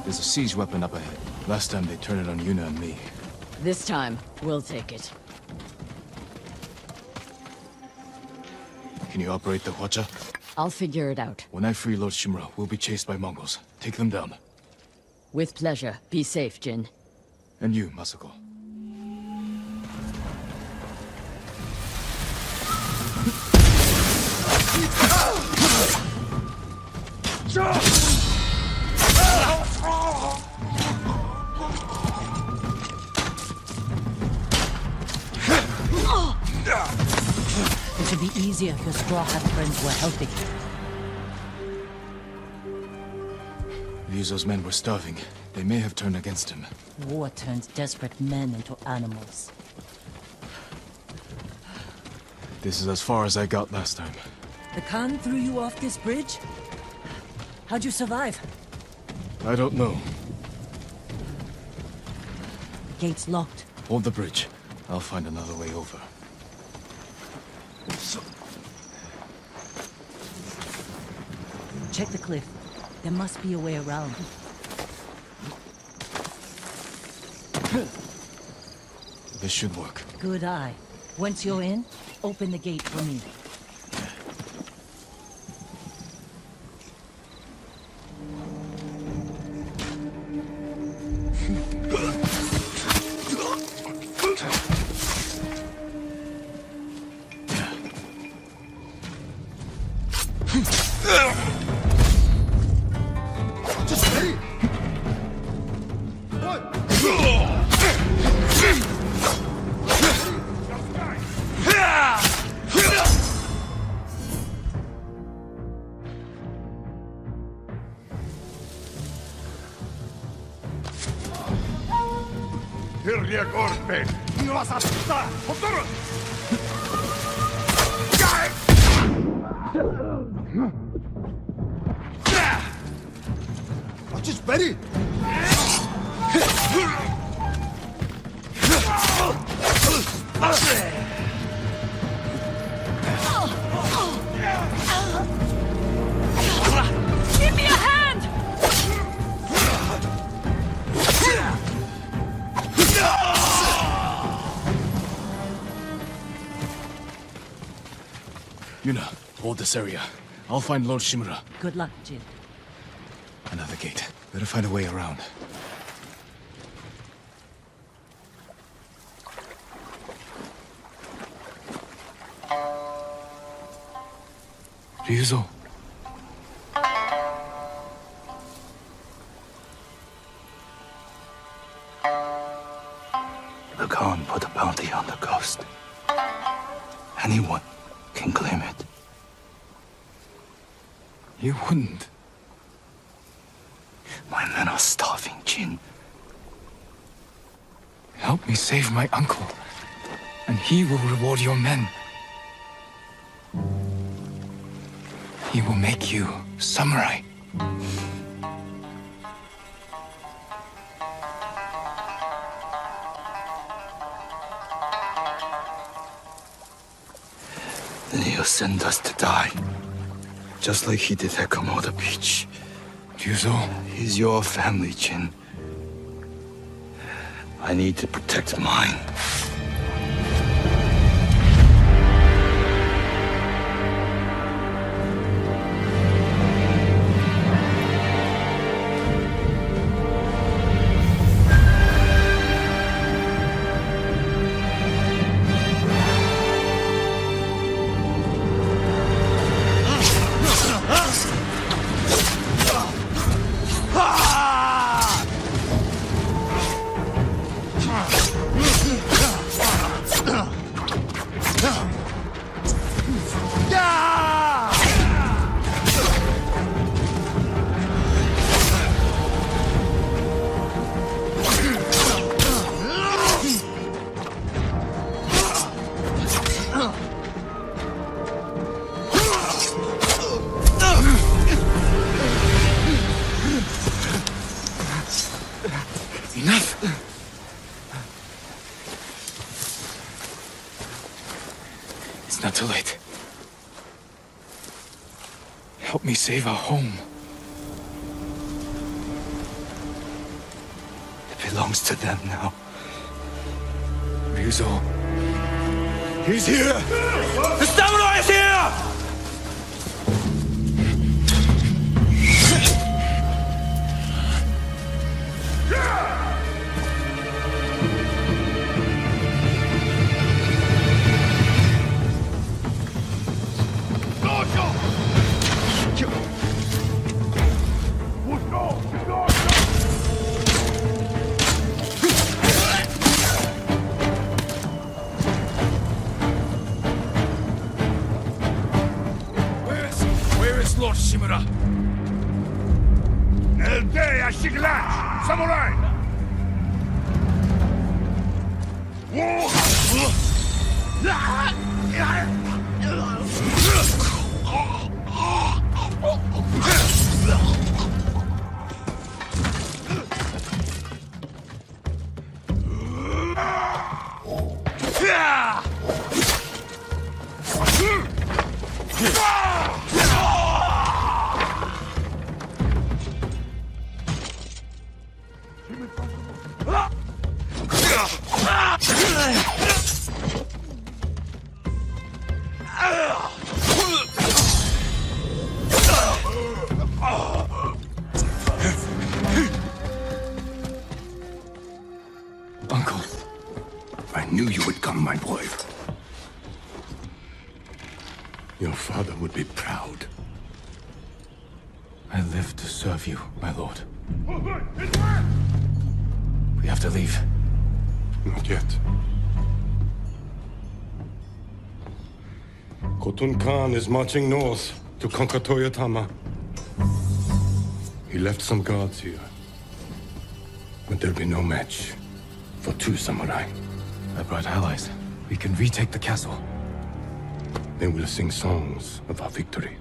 There's a siege weapon up ahead. Last time they turned it on Yuna and me. This time, we'll take it. Can you operate the Hwacha? I'll figure it out. When I free Lord Shimura, we'll be chased by Mongols. Take them down. With pleasure. Be safe, Jin. And you, Masako. It should be easier if your Straw Hat friends were helping. Ryuzo's men were starving. They may have turned against him. War turns desperate men into animals. This is as far as I got last time. The Khan threw you off this bridge? How'd you survive? I don't know. Gate's locked. Hold the bridge. I'll find another way over. Check the cliff. There must be a way around. This should work. Good eye. Once you're in, open the gate for me. Just ready. Hirja korpeen! Nuasasta! Hotorot! Just ready. Give me a hand! Yuna, hold this area. I'll find Lord Shimura. Good luck, Jin. Another gate. Better find a way around. Ryuzo. The Khan put a bounty on the ghost. Anyone can claim it. You wouldn't. My men are starving, Jin. Help me save my uncle, and he will reward your men. He will make you samurai. Then he'll send us to die. Just like he did at Komoda Beach. Ryuzo? He's your family, Jin. I need to protect mine. Not too late. Help me save our home. It belongs to them now. Ryuzo. He's here! The samurai is here! Lord Shimura. Samurai! Uncle. I knew you would come, my boy. Your father would be proud. I live to serve you, my lord. We have to leave. Not yet. Khotun Khan is marching north to conquer Toyotama. He left some guards here. But there'll be no match for two samurai. I brought allies. We can retake the castle. They will sing songs of our victory.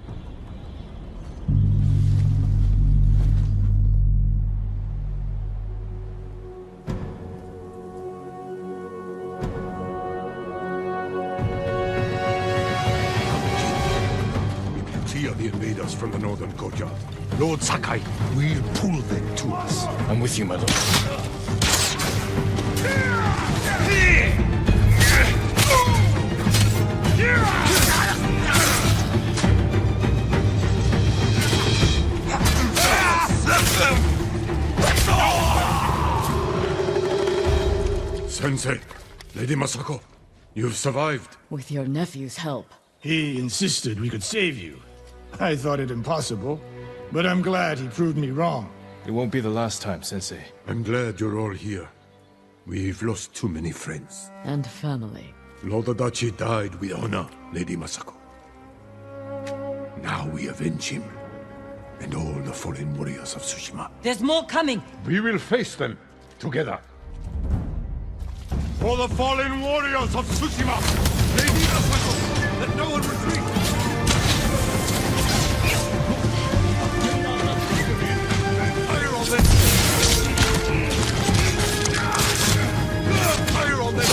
The invaders from the northern courtyard. Lord Sakai, we'll pull them to us. I'm with you, my lord. Sensei, Lady Masako, you've survived. With your nephew's help. He insisted we could save you. I thought it impossible, but I'm glad he proved me wrong. It won't be the last time, Sensei. I'm glad you're all here. We've lost too many friends. And family. Lord Adachi died with honor, Lady Masako. Now we avenge him, and all the fallen warriors of Tsushima. There's more coming! We will face them, together. For the fallen warriors of Tsushima! Lady Masako, let no one retreat! Fire on them! Fire on them!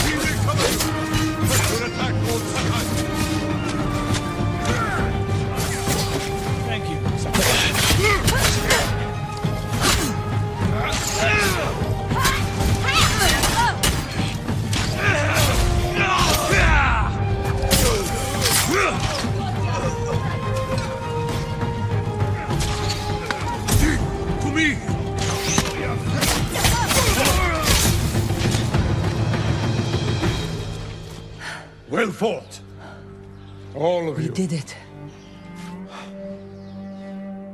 We will cover you! First attack, Lord Sakai! Thank you. To me! Well fought. All of you. We did it.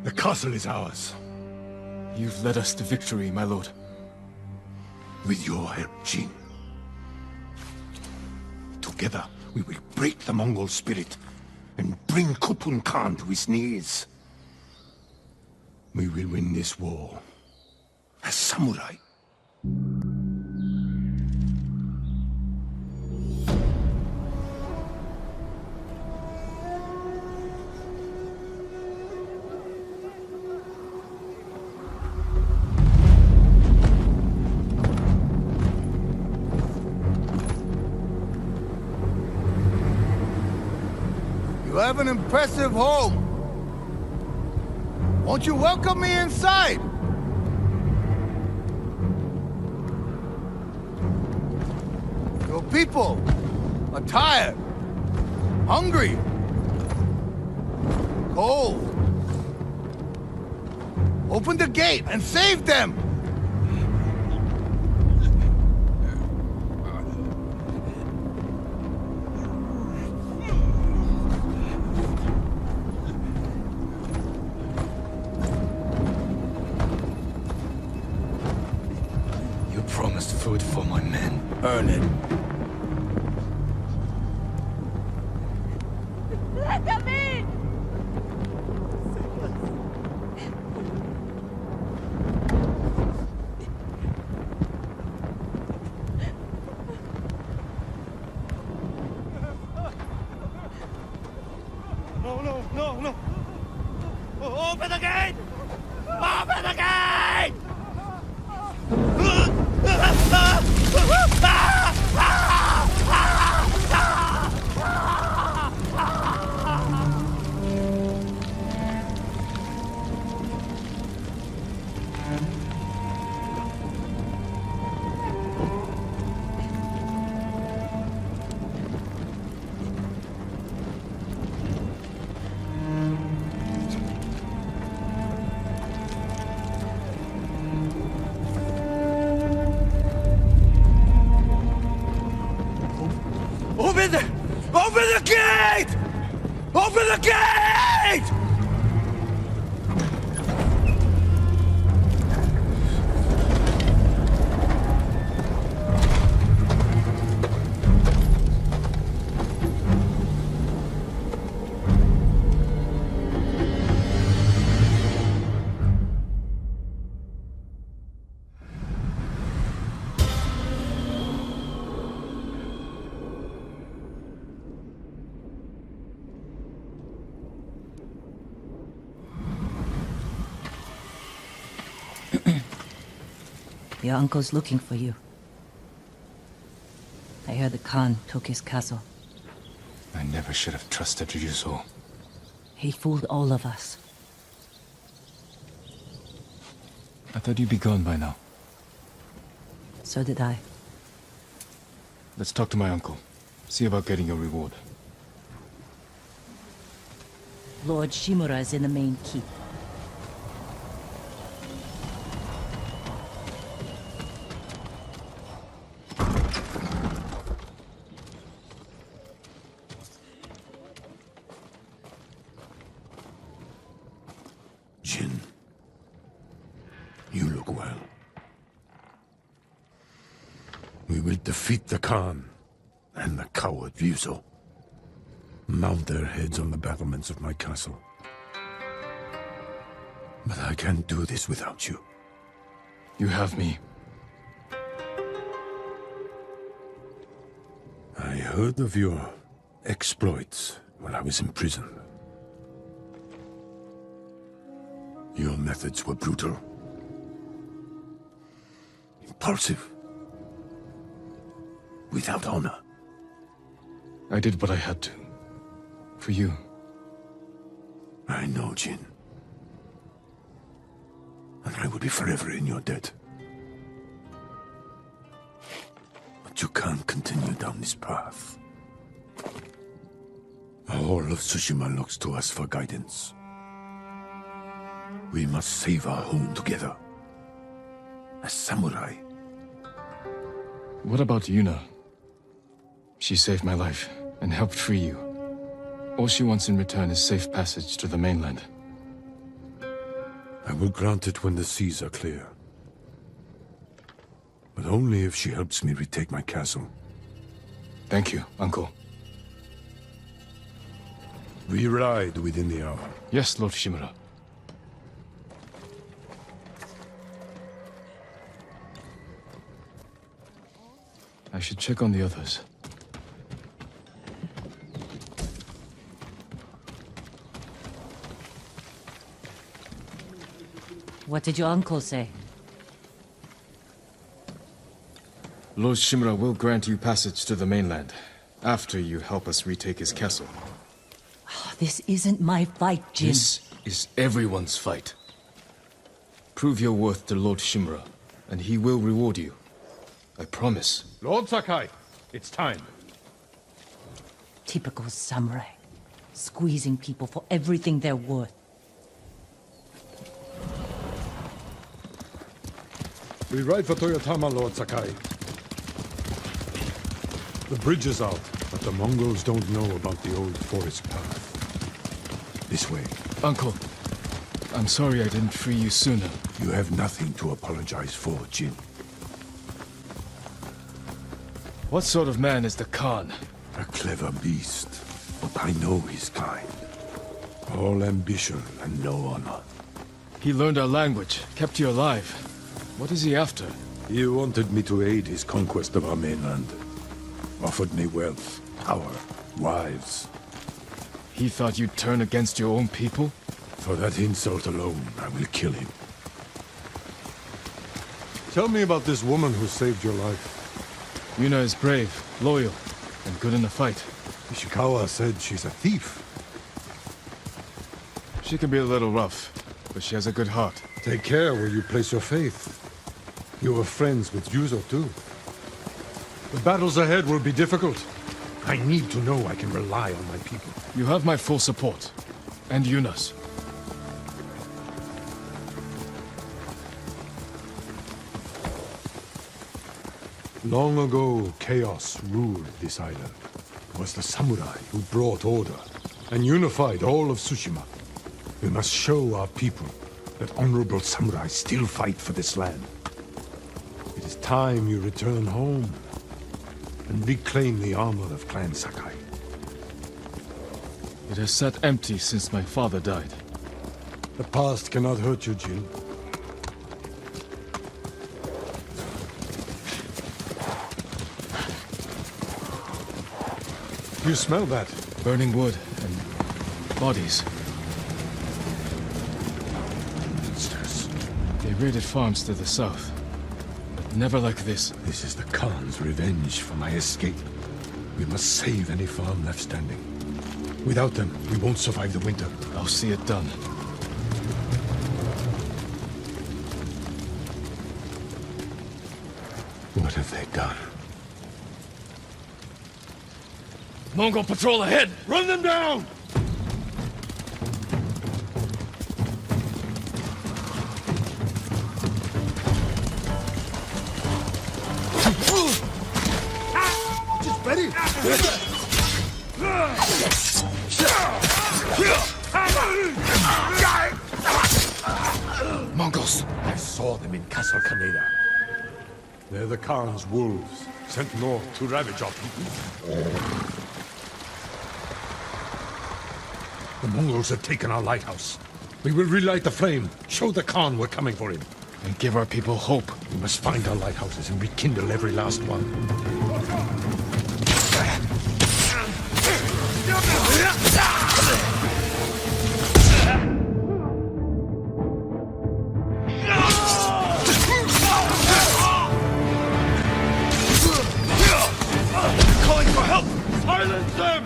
The castle is ours. You've led us to victory, my lord. With your help, Jin. Together, we will break the Mongol spirit and bring Khotun Khan to his knees. We will win this war as samurai. You have an impressive home. Won't you welcome me inside? Your people are tired, hungry, cold. Open the gate and save them! You promised food for my men. Earn it. Let them in! No! Open the gate! Open the gate! Open the gate! Open the gate! Your uncle's looking for you. I heard the Khan took his castle. I never should have trusted Ryuzo. He fooled all of us. I thought you'd be gone by now. So did I. Let's talk to my uncle. See about getting your reward. Lord Shimura is in the main keep. Jin, you look well. We will defeat the Khan and the coward Ryuzo. Mount their heads on the battlements of my castle. But I can't do this without you. You have me. I heard of your exploits when I was in prison. Your methods were brutal, impulsive, without honor. I did what I had to. For you. I know, Jin. And I will be forever in your debt. But you can't continue down this path. All of Tsushima looks to us for guidance. We must save our home together. As samurai. What about Yuna? She saved my life and helped free you. All she wants in return is safe passage to the mainland. I will grant it when the seas are clear. But only if she helps me retake my castle. Thank you, Uncle. We ride within the hour. Yes, Lord Shimura. I should check on the others. What did your uncle say? Lord Shimura will grant you passage to the mainland, after you help us retake his castle. Oh, this isn't my fight, Jin. This is everyone's fight. Prove your worth to Lord Shimura, and he will reward you. I promise. Lord Sakai, it's time. Typical samurai. Squeezing people for everything they're worth. We ride for Toyotama, Lord Sakai. The bridge is out, but the Mongols don't know about the old forest path. This way. Uncle, I'm sorry I didn't free you sooner. You have nothing to apologize for, Jin. What sort of man is the Khan? A clever beast, but I know his kind. All ambition and no honor. He learned our language, kept you alive. What is he after? He wanted me to aid his conquest of our mainland. Offered me wealth, power, wives. He thought you'd turn against your own people? For that insult alone, I will kill him. Tell me about this woman who saved your life. Yuna is brave, loyal, and good in a fight. Ishikawa said she's a thief. She can be a little rough, but she has a good heart. Take care where you place your faith. You were friends with Ryuzo too. The battles ahead will be difficult. I need to know I can rely on my people. You have my full support. And Yuna's. Long ago, chaos ruled this island. It was the samurai who brought order and unified all of Tsushima. We must show our people that honorable samurai still fight for this land. It is time you return home and reclaim the armor of Clan Sakai. It has sat empty since my father died. The past cannot hurt you, Jin. You smell that? Burning wood and bodies. Monsters. They raided farms to the south, but Never like this. This is the Khan's revenge for my escape. We must save any farm left standing. Without them, we won't survive the winter. I'll see it done. What have they done? Mongol patrol ahead! Run them down! Just ready. Mongols! I saw them in Castle Kaneda. They're the Khan's wolves, sent north to ravage our people. The Mongols have taken our lighthouse. We will relight the flame, show the Khan we're coming for him. And give our people hope. We must find our lighthouses and rekindle every last one. Calling for help! Silence them!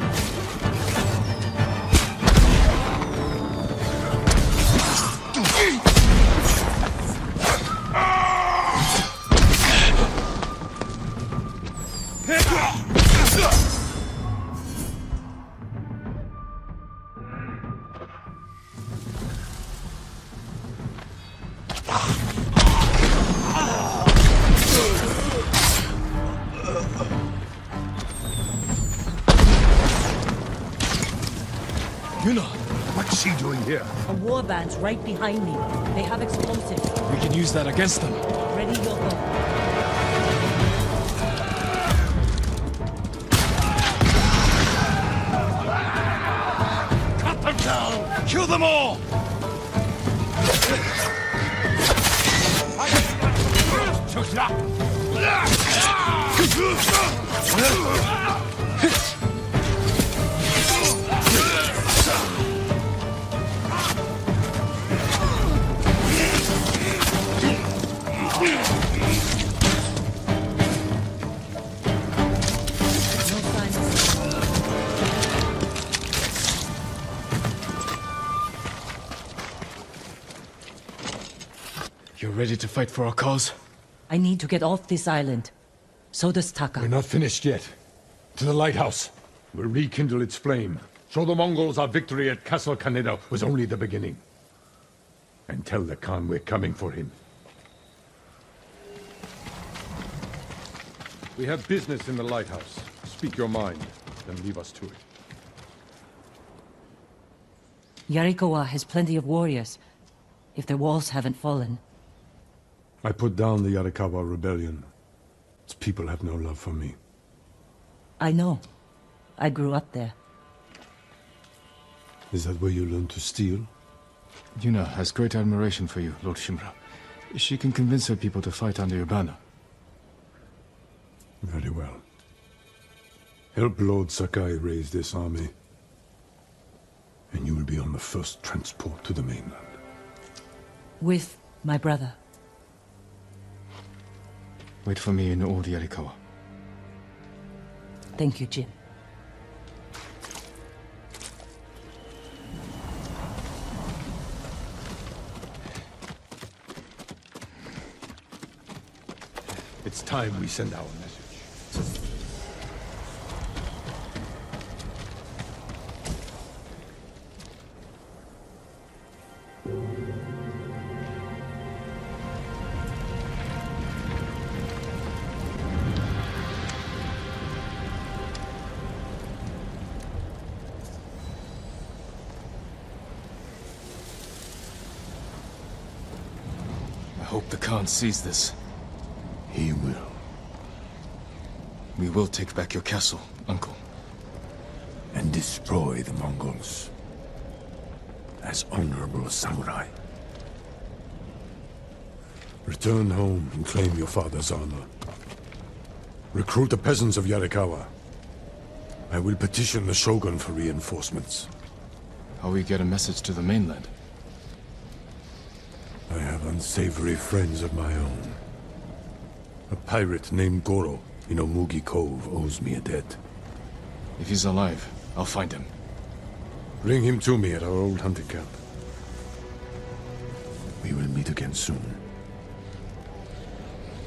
What's she doing here? A war band's right behind me. They have explosives. We can use that against them. Ready, Yoko. Cut them down! Kill them all! You're ready to fight for our cause? I need to get off this island. So does Taka. We're not finished yet. To the lighthouse. We'll rekindle its flame. Show the Mongols our victory at Castle Kaneda was only the beginning. And tell the Khan we're coming for him. We have business in the lighthouse. Speak your mind, then leave us to it. Yarikawa has plenty of warriors, if their walls haven't fallen. I put down the Yarikawa rebellion. Its people have no love for me. I know. I grew up there. Is that where you learned to steal? Yuna has great admiration for you, Lord Shimura. She can convince her people to fight under your banner. Very well. Help Lord Sakai raise this army, and you will be on the first transport to the mainland. With my brother. Wait for me in Old Yarikawa. Thank you, Jin. It's time we send our message. I hope the Khan sees this. He will. We will take back your castle, Uncle. And destroy the Mongols. As honorable samurai. Return home and claim your father's honor. Recruit the peasants of Yarikawa. I will petition the Shogun for reinforcements. How we get a message to the mainland? I have unsavory friends of my own. A pirate named Goro in Omugi Cove owes me a debt. If he's alive, I'll find him. Bring him to me at our old hunting camp. We will meet again soon.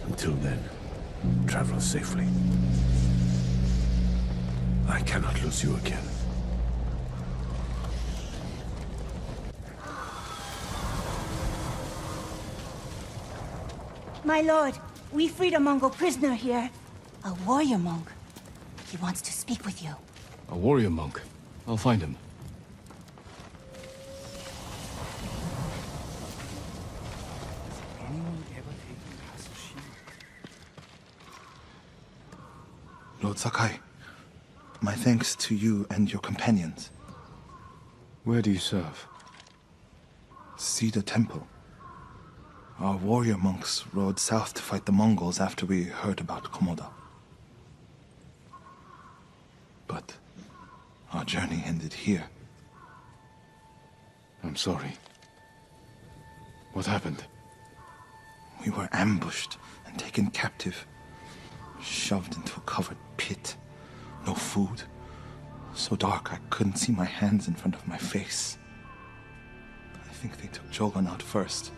Until then, travel safely. I cannot lose you again. My lord, we freed a Mongol prisoner here. A warrior monk. He wants to speak with you. A warrior monk. I'll find him. Lord Sakai, my thanks to you and your companions. Where do you serve? Cedar Temple. Our warrior monks rode south to fight the Mongols after we heard about Komoda. But our journey ended here. I'm sorry. What happened? We were ambushed and taken captive. Shoved into a covered pit. No food. So dark I couldn't see my hands in front of my face. I think they took Jolan out first.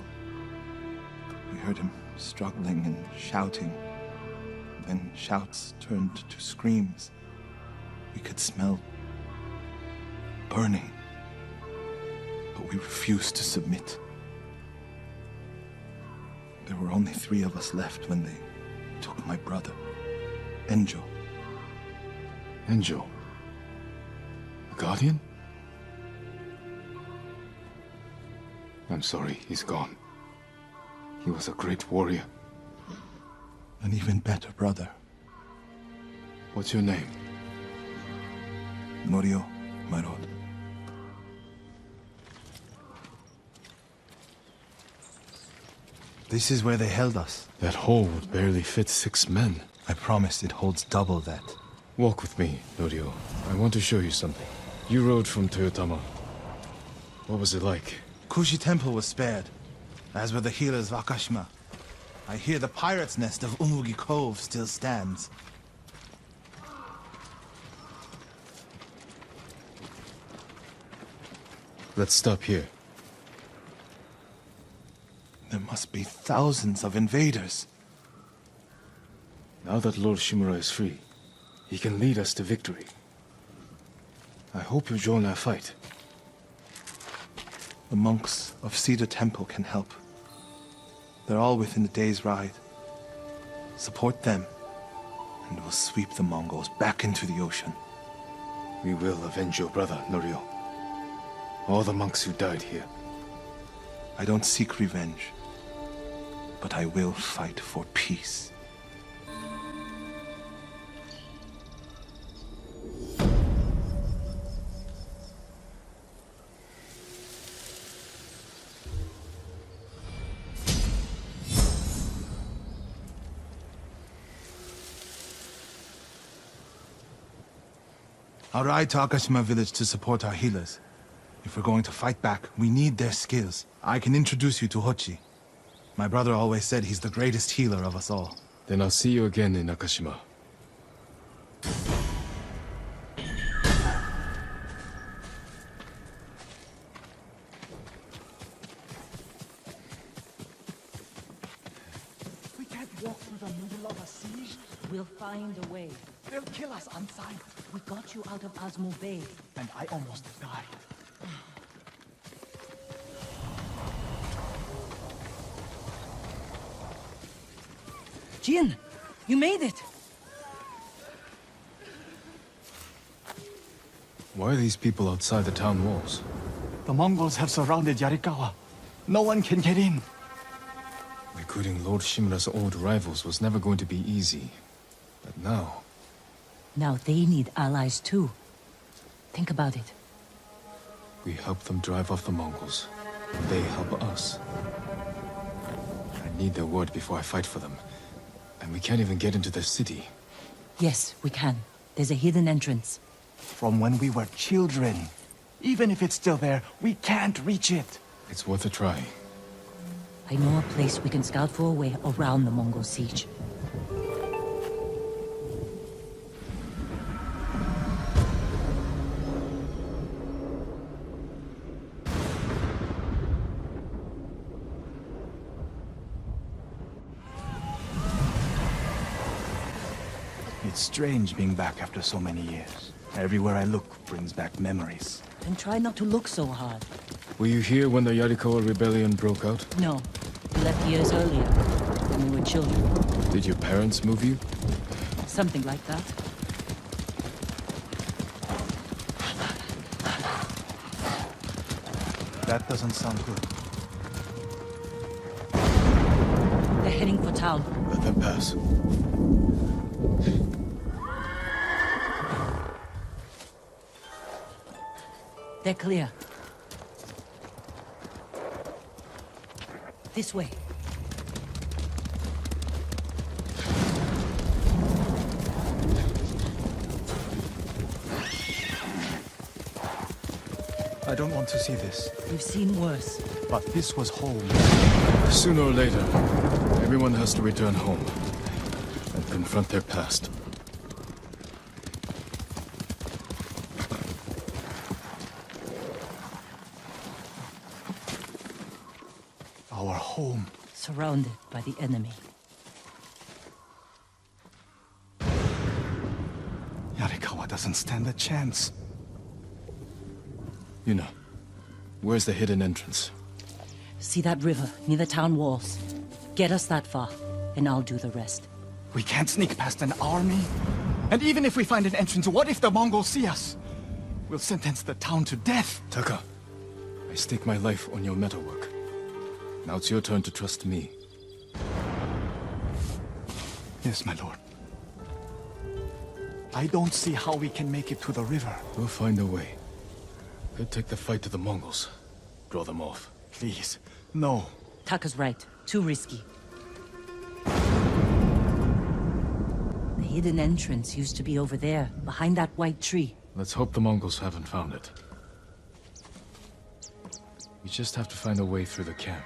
We heard him struggling and shouting. Then shouts turned to screams. We could smell burning. But we refused to submit. There were only 3 of us left when they took my brother, Enjo. Enjo? A guardian? I'm sorry, he's gone. He was a great warrior. An even better brother. What's your name? Norio, my lord. This is where they held us. That hole would barely fit 6 men. I promise it holds double that. Walk with me, Norio. I want to show you something. You rode from Toyotama. What was it like? Kushi Temple was spared, as were the healers of Akashima. I hear the pirate's nest of Umugi Cove still stands. Let's stop here. There must be thousands of invaders. Now that Lord Shimura is free, he can lead us to victory. I hope you join our fight. The monks of Cedar Temple can help. They're all within a day's ride. Support them, and we'll sweep the Mongols back into the ocean. We will avenge your brother, Norio. All the monks who died here. I don't seek revenge, but I will fight for peace. I'll ride to Akashima village to support our healers. If we're going to fight back, we need their skills. I can introduce you to Hochi. My brother always said he's the greatest healer of us all. Then I'll see you again in Akashima. We can't walk through the middle of a siege. We'll find a way. They'll kill us on sight. We got you out of Azmo Bay. And I almost died. Jin, you made it! Why are these people outside the town walls? The Mongols have surrounded Yarikawa. No one can get in. Recruiting Lord Shimura's old rivals was never going to be easy. But now... Now they need allies too. Think about it. we help them drive off the Mongols. They help us. I need their word before I fight for them. And we can't even get into the city. Yes, we can. There's a hidden entrance. From when we were children. Even if it's still there, we can't reach it. It's worth a try. I know a place we can scout for a way around the Mongol siege. It's strange being back after so many years. Everywhere I look brings back memories. Then try not to look so hard. Were you here when the Yarikawa rebellion broke out? No. We left years earlier, when we were children. Did your parents move you? Something like that. That doesn't sound good. They're heading for town. Let them pass. They're clear. This way. I don't want to see this. We've seen worse. But this was home. Sooner or later, everyone has to return home and confront their past. Our home. Surrounded by the enemy. Yarikawa doesn't stand a chance. Yuna, where's the hidden entrance? See that river near the town walls? Get us that far, and I'll do the rest. We can't sneak past an army. And even if we find an entrance, what if the Mongols see us? We'll sentence the town to death. Taka, I stake my life on your metalwork. Now it's your turn to trust me. Yes, my lord. I don't see how we can make it to the river. We'll find a way. Could take the fight to the Mongols. Draw them off. Please, no. Taka's right. Too risky. The hidden entrance used to be over there, behind that white tree. Let's hope the Mongols haven't found it. We just have to find a way through the camp.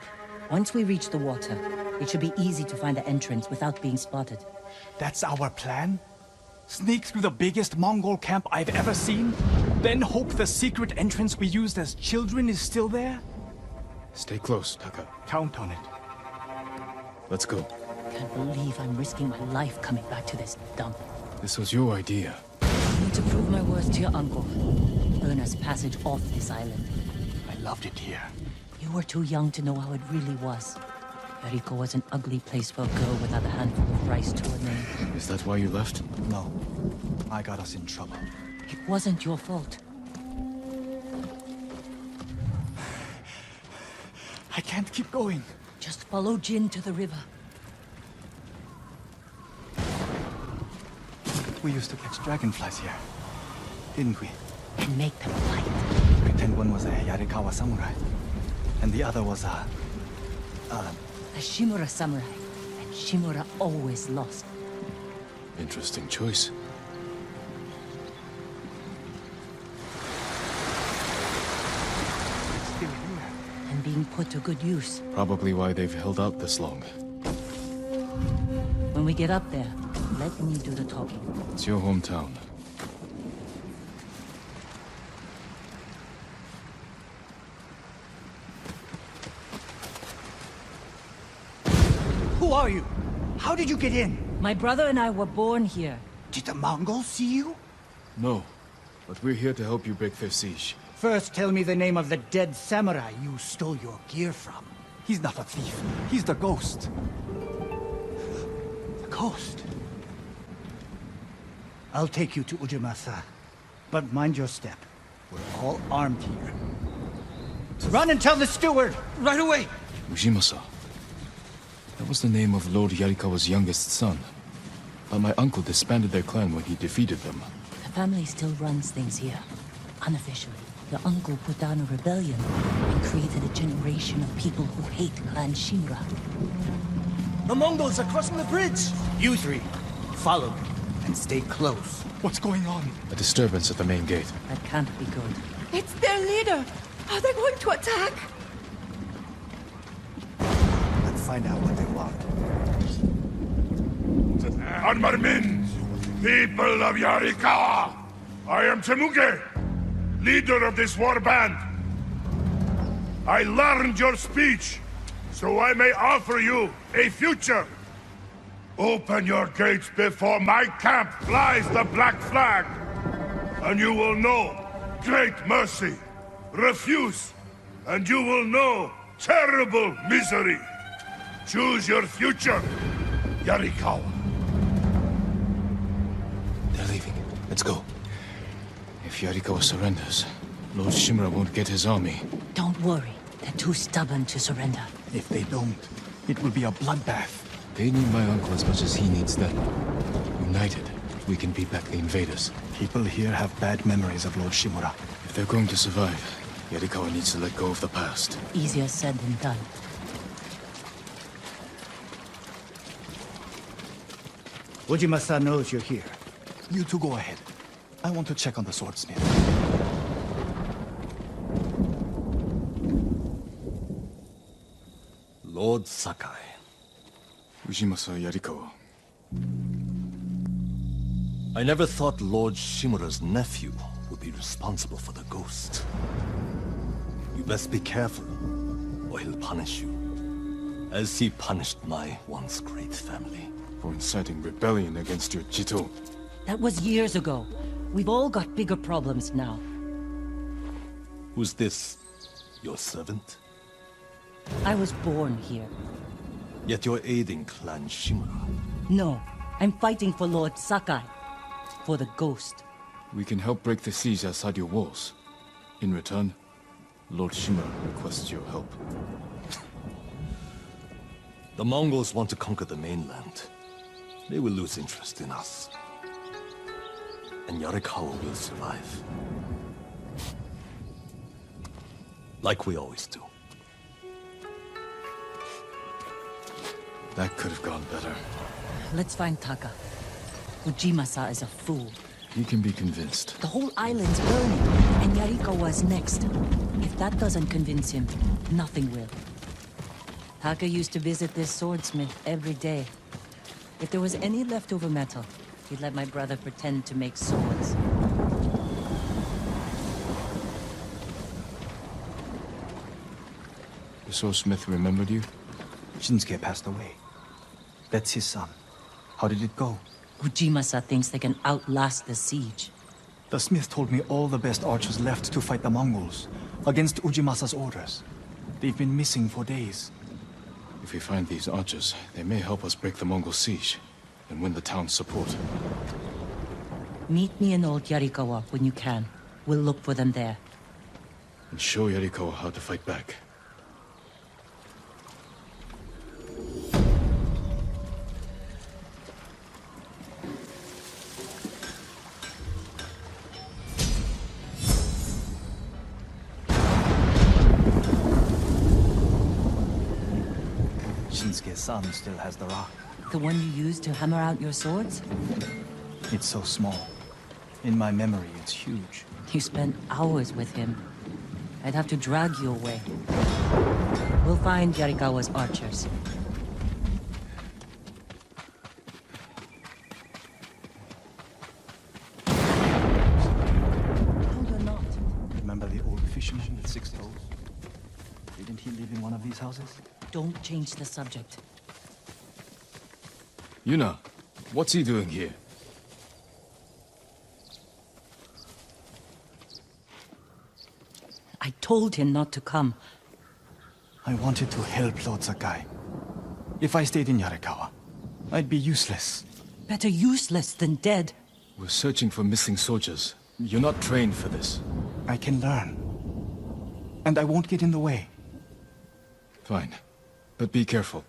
Once we reach the water, it should be easy to find the entrance without being spotted. That's our plan? Sneak through the biggest Mongol camp I've ever seen? Then hope the secret entrance we used as children is still there? Stay close, Taka. Count on it. Let's go. Can't believe I'm risking my life coming back to this dump. This was your idea. I need to prove my worth to your uncle. Earn us passage off this island. I loved it here. You were too young to know how it really was. Yariko was an ugly place for a girl without a handful of rice to her name. Is that why you left? No. I got us in trouble. It wasn't your fault. I can't keep going. Just follow Jin to the river. We used to catch dragonflies here, didn't we? And make them fight. Pretend one was a Yarikawa samurai, and the other was a Shimura samurai. And Shimura always lost. Interesting choice. Still here. And being put to good use. Probably why they've held out this long. When we get up there, let me do the talking. It's your hometown. Who are you? How did you get in? My brother and I were born here. Did the Mongols see you? No, but we're here to help you break their siege. First, tell me the name of the dead samurai you stole your gear from. He's not a thief. He's the ghost. The ghost? I'll take you to Ujimasa. But mind your step. We're all armed here. Run and tell the steward! Right away! Ujimasa. That was the name of Lord Yarikawa's youngest son. But my uncle disbanded their clan when he defeated them. The family still runs things here. Unofficially, your uncle put down a rebellion and created a generation of people who hate Clan Shimura. The Mongols are crossing the bridge! You three, follow me and stay close. What's going on? A disturbance at the main gate. That can't be good. It's their leader! Are they going to attack? Let's find out what they want. Armarmin, people of Yarikawa! I am Temuge, leader of this war band. I learned your speech, so I may offer you a future. Open your gates before my camp flies the black flag, and you will know great mercy. Refuse, and you will know terrible misery. Choose your future, Yarikawa. They're leaving. Let's go. If Yarikawa surrenders, Lord Shimura won't get his army. Don't worry. They're too stubborn to surrender. If they don't, it will be a bloodbath. They need my uncle as much as he needs them. United, we can beat back the invaders. People here have bad memories of Lord Shimura. If they're going to survive, Yarikawa needs to let go of the past. Easier said than done. Ujimasa knows you're here. You two go ahead. I want to check on the swordsmith. Lord Sakai. Ujimasa Yarikawa. I never thought Lord Shimura's nephew would be responsible for the ghost. You best be careful, or he'll punish you, as he punished my once great family. For inciting rebellion against your Jito. That was years ago. We've all got bigger problems now. Who's this? Your servant? I was born here. Yet you're aiding Clan Shimura. No, I'm fighting for Lord Sakai. For the ghost. We can help break the siege outside your walls. In return, Lord Shimura requests your help. The Mongols want to conquer the mainland. They will lose interest in us. And Yarikawa will survive. Like we always do. That could have gone better. Let's find Taka. Ujimasa is a fool. He can be convinced. The whole island's burning, and Yarikawa's next. If that doesn't convince him, nothing will. Taka used to visit this swordsmith every day. If there was any leftover metal, he'd let my brother pretend to make swords. The swordsmith remembered you? Shinsuke passed away. That's his son. How did it go? Ujimasa thinks they can outlast the siege. The smith told me all the best archers left to fight the Mongols, against Ujimasa's orders. They've been missing for days. If we find these archers, they may help us break the Mongol siege and win the town's support. Meet me in Old Yarikawa when you can. We'll look for them there. And show Yarikawa how to fight back. Shinsuke's son still has the rock. The one you used to hammer out your swords? It's so small. In my memory, it's huge. You spent hours with him. I'd have to drag you away. We'll find Yarikawa's archers. No, you're not. Remember the old fisherman with 6 toes? Didn't he live in one of these houses? Don't change the subject. Yuna, what's he doing here? I told him not to come. I wanted to help Lord Sakai. If I stayed in Yarikawa, I'd be useless. Better useless than dead. We're searching for missing soldiers. You're not trained for this. I can learn. And I won't get in the way. Fine. But be careful.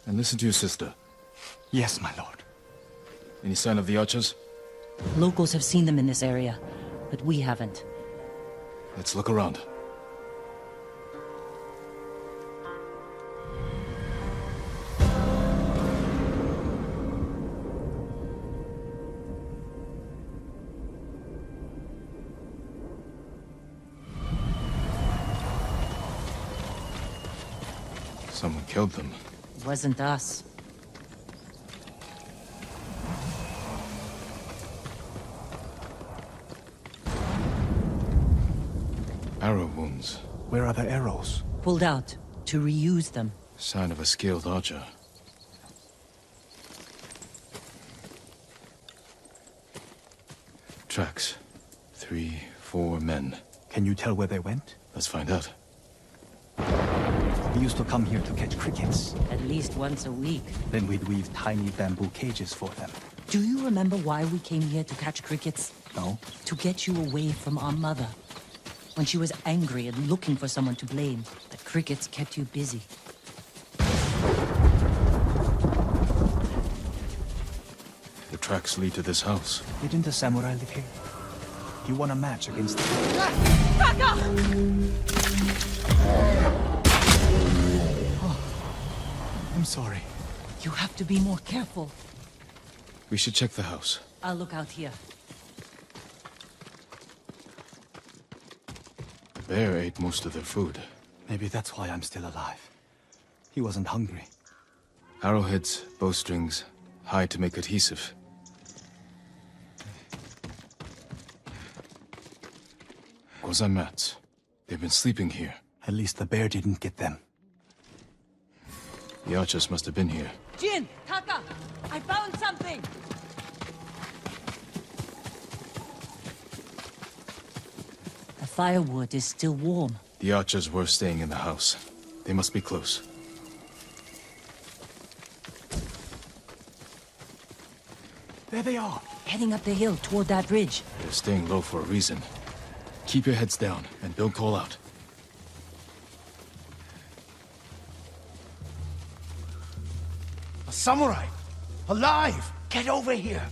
And listen to your sister. Yes, my lord. Any sign of the archers? Locals have seen them in this area, but we haven't. Let's look around. Someone killed them. It wasn't us. Arrow wounds. Where are the arrows? Pulled out to reuse them. Sign of a skilled archer. tracks. 3, 4 men. Can you tell where they went? Let's find out. We used to come here to catch crickets. At least once a week. Then we'd weave tiny bamboo cages for them. Do you remember why we came here to catch crickets? No. To get you away from our mother. When she was angry and looking for someone to blame, the crickets kept you busy. The tracks lead to this house. Didn't the samurai live here? You won a match against them. Oh, I'm sorry. You have to be more careful. We should check the house. I'll look out here. The bear ate most of their food. Maybe that's why I'm still alive. He wasn't hungry. Arrowheads, bowstrings, hide to make adhesive. Gozan mats. They've been sleeping here. At least the bear didn't get them. The archers must have been here. Jin! Taka! I found something! The firewood is still warm. The archers were staying in the house. They must be close. There they are. Heading up the hill toward that ridge. They're staying low for a reason. Keep your heads down, and don't call out. A samurai! Alive! Get over here!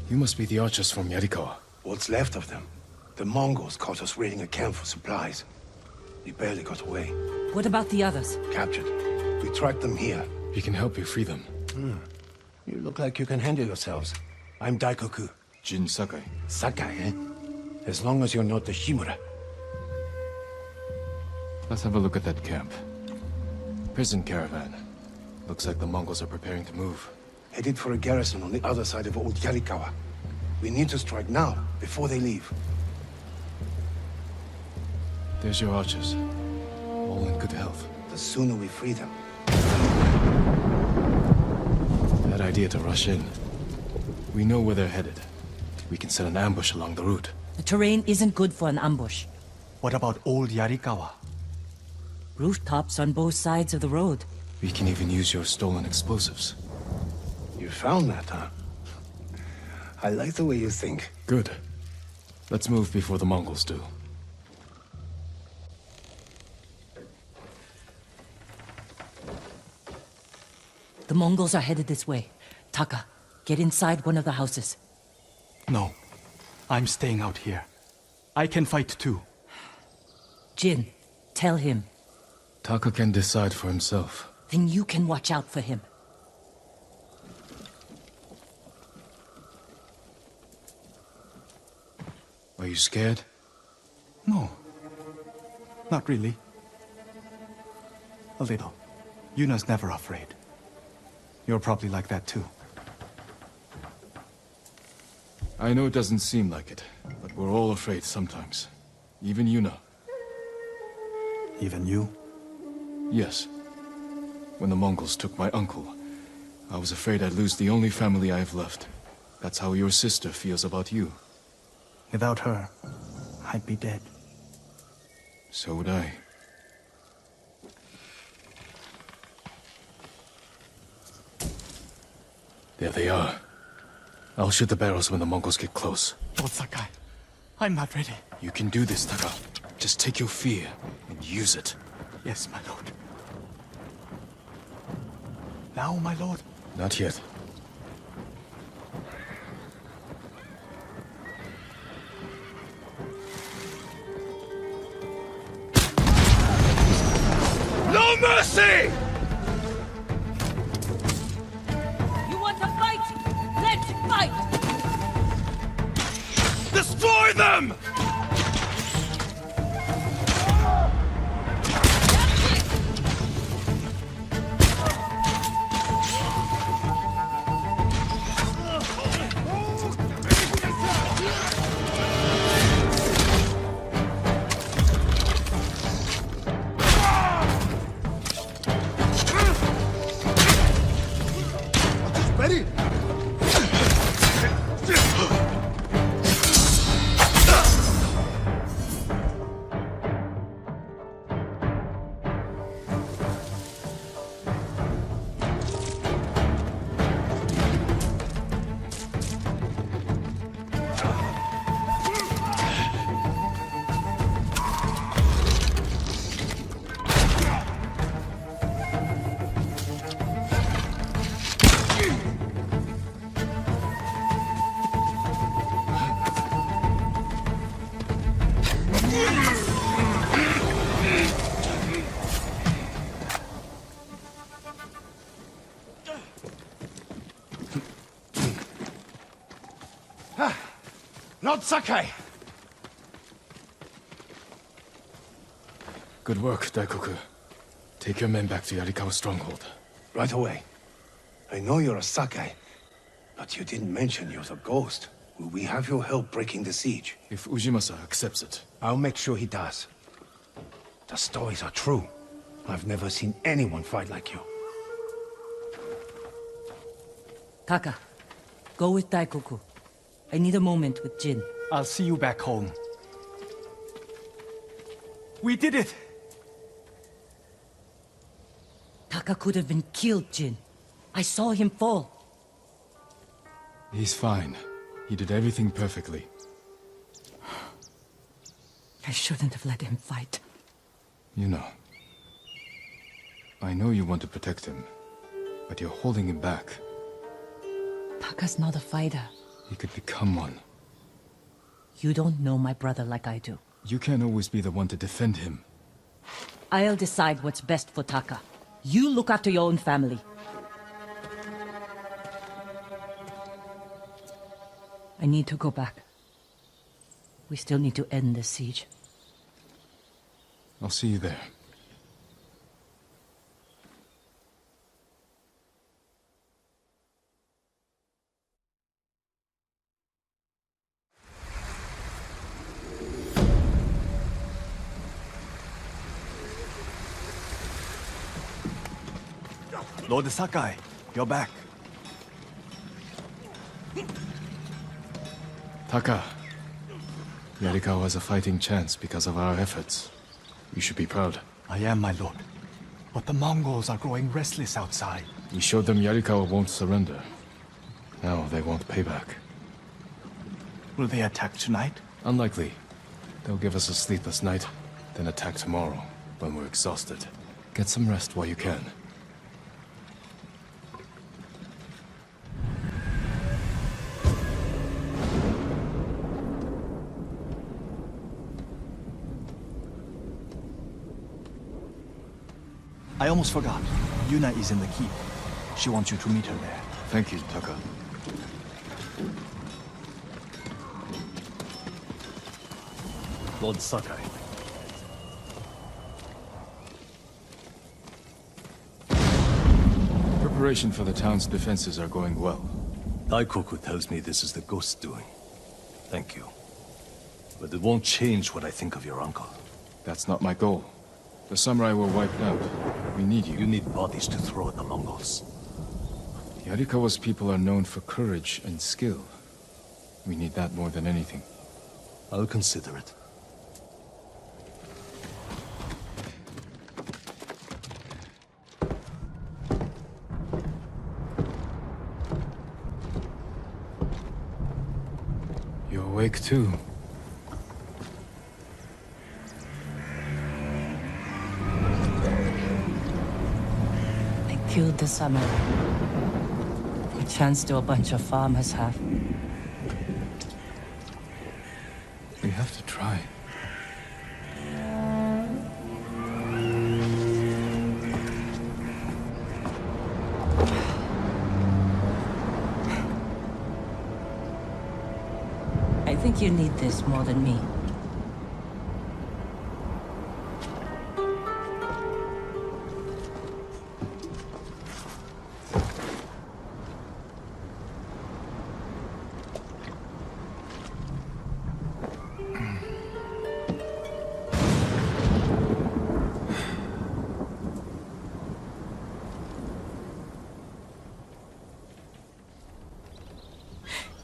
You must be the archers from Yarikawa. What's left of them? The Mongols caught us raiding a camp for supplies. We barely got away. What about the others? Captured. We tracked them here. We can help you free them. You look like you can handle yourselves. I'm Daikoku. Jin Sakai. Sakai, eh? As long as you're not the Shimura. Let's have a look at that camp. Prison caravan. Looks like the Mongols are preparing to move. Headed for a garrison on the other side of Old Yarikawa. We need to strike now, before they leave. There's your archers. All in good health. The sooner we free them. Bad idea to rush in. We know where they're headed. We can set an ambush along the route. The terrain isn't good for an ambush. What about Old Yarikawa? Rooftops on both sides of the road. We can even use your stolen explosives. You found that, huh? I like the way you think. Good. Let's move before the Mongols do. The Mongols are headed this way. Taka, get inside one of the houses. No. I'm staying out here. I can fight too. Jin, tell him. Taka can decide for himself. Then you can watch out for him. Are you scared? No. Not really. A little. Yuna's never afraid. You're probably like that too. I know it doesn't seem like it, but we're all afraid sometimes. Even Yuna. Even you? Yes. When the Mongols took my uncle, I was afraid I'd lose the only family I have left. That's how your sister feels about you. Without her, I'd be dead. So would I. There they are. I'll shoot the barrels when the Mongols get close. Lord Sakai, I'm not ready. You can do this, Taka. Just take your fear and use it. Yes, my lord. Now, my lord? Not yet. No mercy! You want to fight? Let's fight! Destroy them! Ready? Lord Sakai! Good work, Daikoku. Take your men back to Yarikawa's stronghold. Right away. I know you're a Sakai, but you didn't mention you're a ghost. Will we have your help breaking the siege? If Ujimasa accepts it. I'll make sure he does. The stories are true. I've never seen anyone fight like you. Taka, go with Daikoku. I need a moment with Jin. I'll see you back home. We did it! Taka could have been killed, Jin. I saw him fall. He's fine. He did everything perfectly. I shouldn't have let him fight. You know. I know you want to protect him, but you're holding him back. Taka's not a fighter. He could become one. You don't know my brother like I do. You can't always be the one to defend him. I'll decide what's best for Taka. You look after your own family. I need to go back. We still need to end this siege. I'll see you there. Lord Sakai, you're back. Taka. Yarikawa has a fighting chance because of our efforts. You should be proud. I am, my lord. But the Mongols are growing restless outside. We showed them Yarikawa won't surrender. Now they won't pay back. Will they attack tonight? Unlikely. They'll give us a sleepless night, then attack tomorrow, when we're exhausted. Get some rest while you can. I almost forgot. Yuna is in the keep. She wants you to meet her there. Thank you, Taka. Lord Sakai. Preparation for the town's defenses are going well. Daikoku tells me this is the ghost's doing. Thank you. But it won't change what I think of your uncle. That's not my goal. The samurai were wiped out. We need you. You need bodies to throw at the Mongols. Yarikawa's people are known for courage and skill. We need that more than anything. I'll consider it. You're awake too. Killed the samurai. A chance to a bunch of farmers have. We have to try. I think you need this more than me.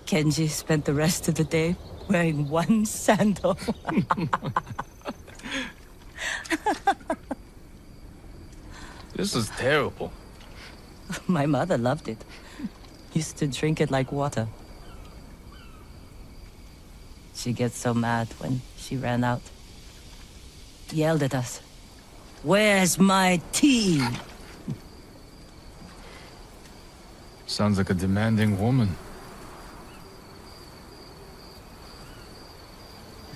Kenji spent the rest of the day wearing one sandal. This is terrible. My mother loved it. Used to drink it like water. She gets so mad when she ran out. Yelled at us. Where's my tea? Sounds like a demanding woman.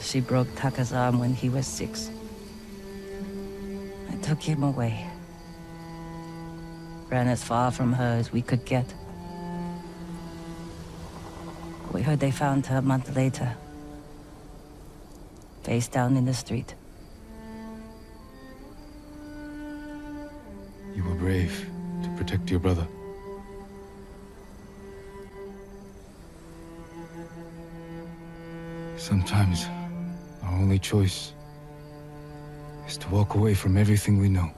She broke Taka's arm when he was 6. I took him away. Ran as far from her as we could get. We heard they found her a month later. Face down in the street. You were brave to protect your brother. Sometimes, our only choice is to walk away from everything we know.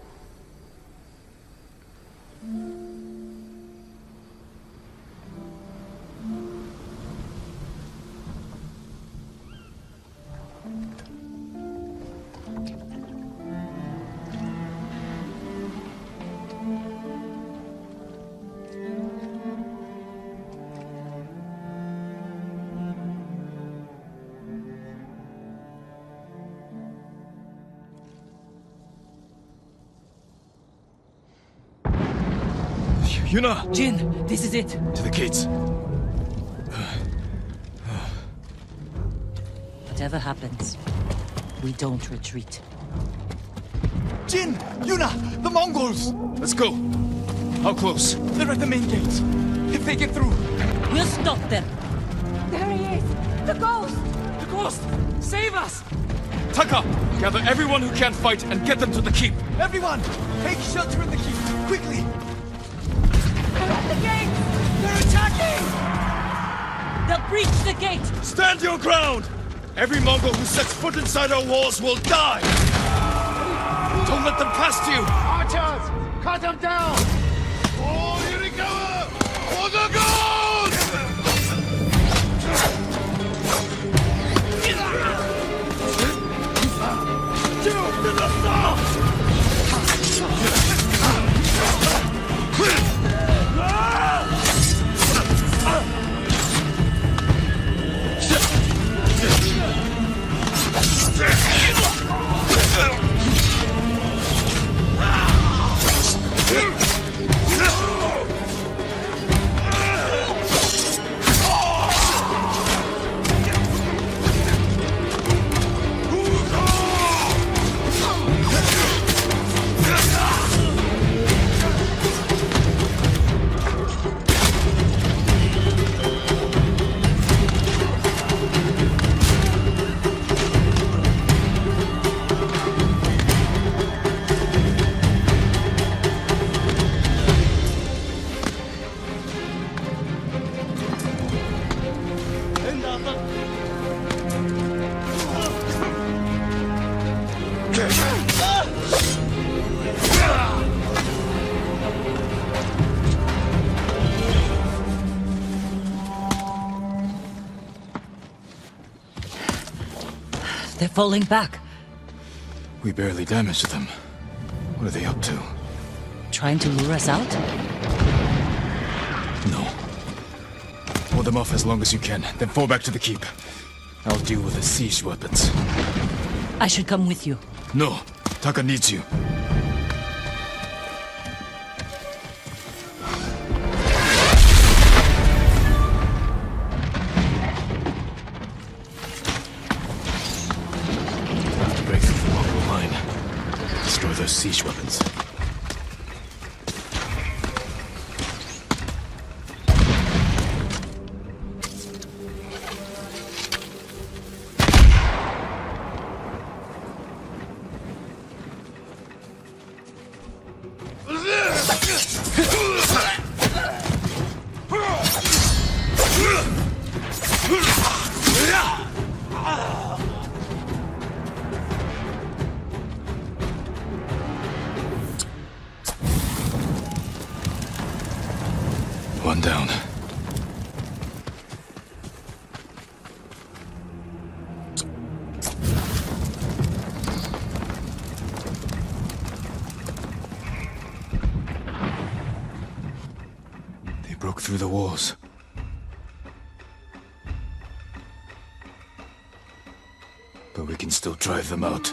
Yuna! Jin, this is it. To the gates. Whatever happens, we don't retreat. Jin! Yuna! The Mongols! Let's go. How close? They're at the main gate. If they get through... We'll stop them. There he is! The ghost! The ghost! Save us! Taka! Gather everyone who can't fight and get them to the keep. Everyone! Take shelter in the keep! Quickly! They're at the gate! They're attacking! They'll breach the gate! Stand your ground! Every Mongol who sets foot inside our walls will die! Don't let them past you! Archers! Cut them down! Oh, Yurikawa! For the gold! To the south! They're falling back. We barely damaged them. What are they up to? Trying to lure us out? No. Hold them off as long as you can, then fall back to the keep. I'll deal with the siege weapons. I should come with you. No. Taka needs you. Break through the Mongol line. Destroy those siege weapons. One down. They broke through the walls. But we can still drive them out.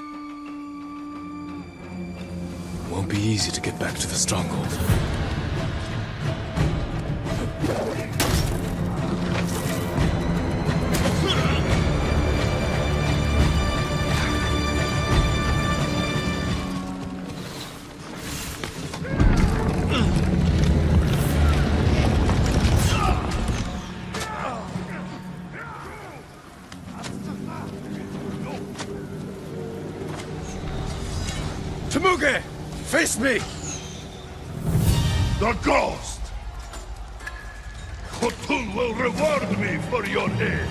Won't be easy to get back to the stronghold. Muge! Face me! The ghost! Khotun will reward me for your aid.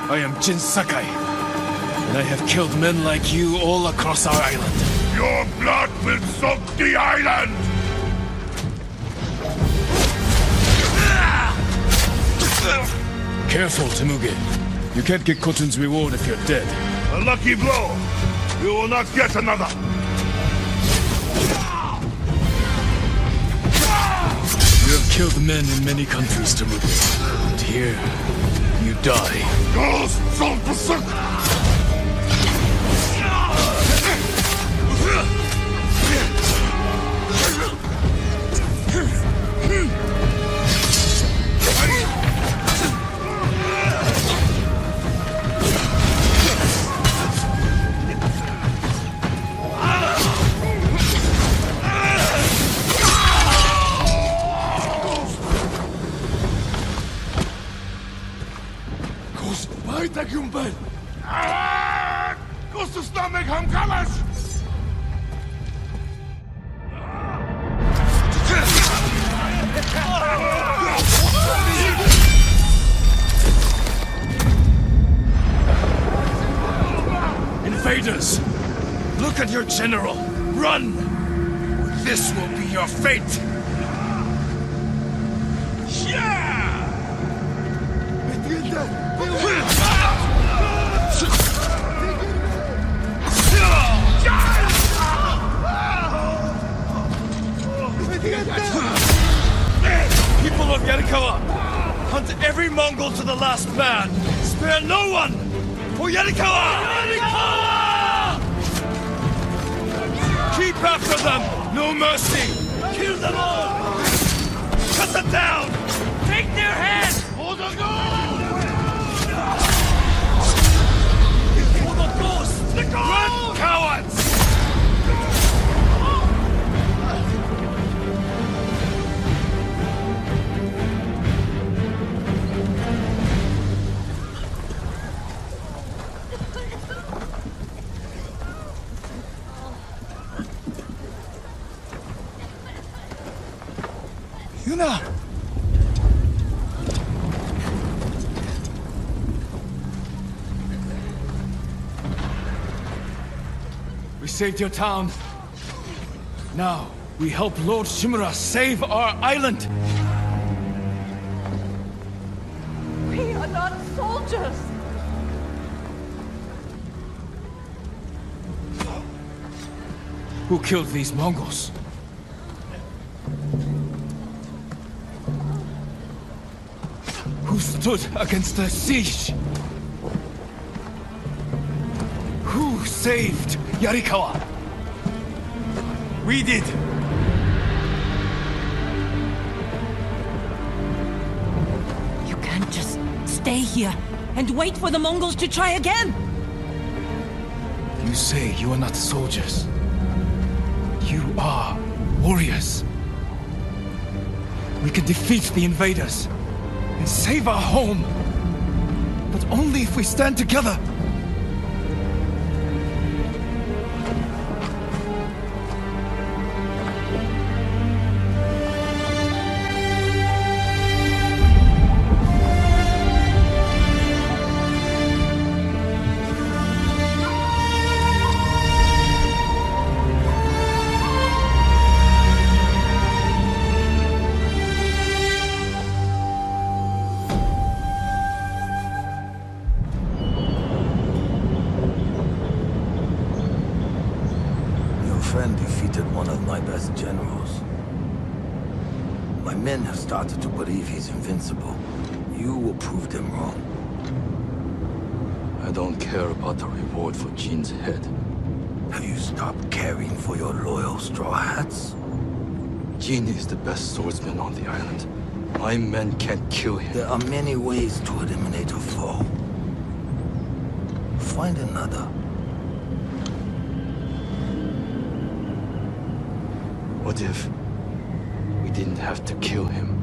I am Jin Sakai, and I have killed men like you all across our island. Your blood will soak the island! Careful, Temuge. You can't get Khotun's reward if you're dead. A lucky blow! You will not get another! You have killed men in many countries, Temuge. But here, you die. Ghosts of the Suk! Kumpel! Gustus namig ham kamas! Invaders! Look at your general! Run! This will be your fate! People of Yarikawa, hunt every Mongol to the last man! Spare no one! For Yarikawa! Yarikawa! Keep after them! No mercy! Kill them all! Cut them down! Take their heads! For the gold! For the ghost! The gold! Run, cowards! Yuna! We saved your town. Now, we help Lord Shimura save our island! We are not soldiers! Who killed these Mongols? Who stood against the siege? Who saved Yarikawa? We did! You can't just stay here and wait for the Mongols to try again! You say you are not soldiers. You are warriors. We can defeat the invaders and save our home. But only if we stand together. Friend defeated one of my best generals. My men have started to believe he's invincible. You will prove them wrong. I don't care about the reward for Jin's head. Have you stopped caring for your loyal Straw Hats? Jin is the best swordsman on the island. My men can't kill him. There are many ways to eliminate a foe. Find another. What if we didn't have to kill him?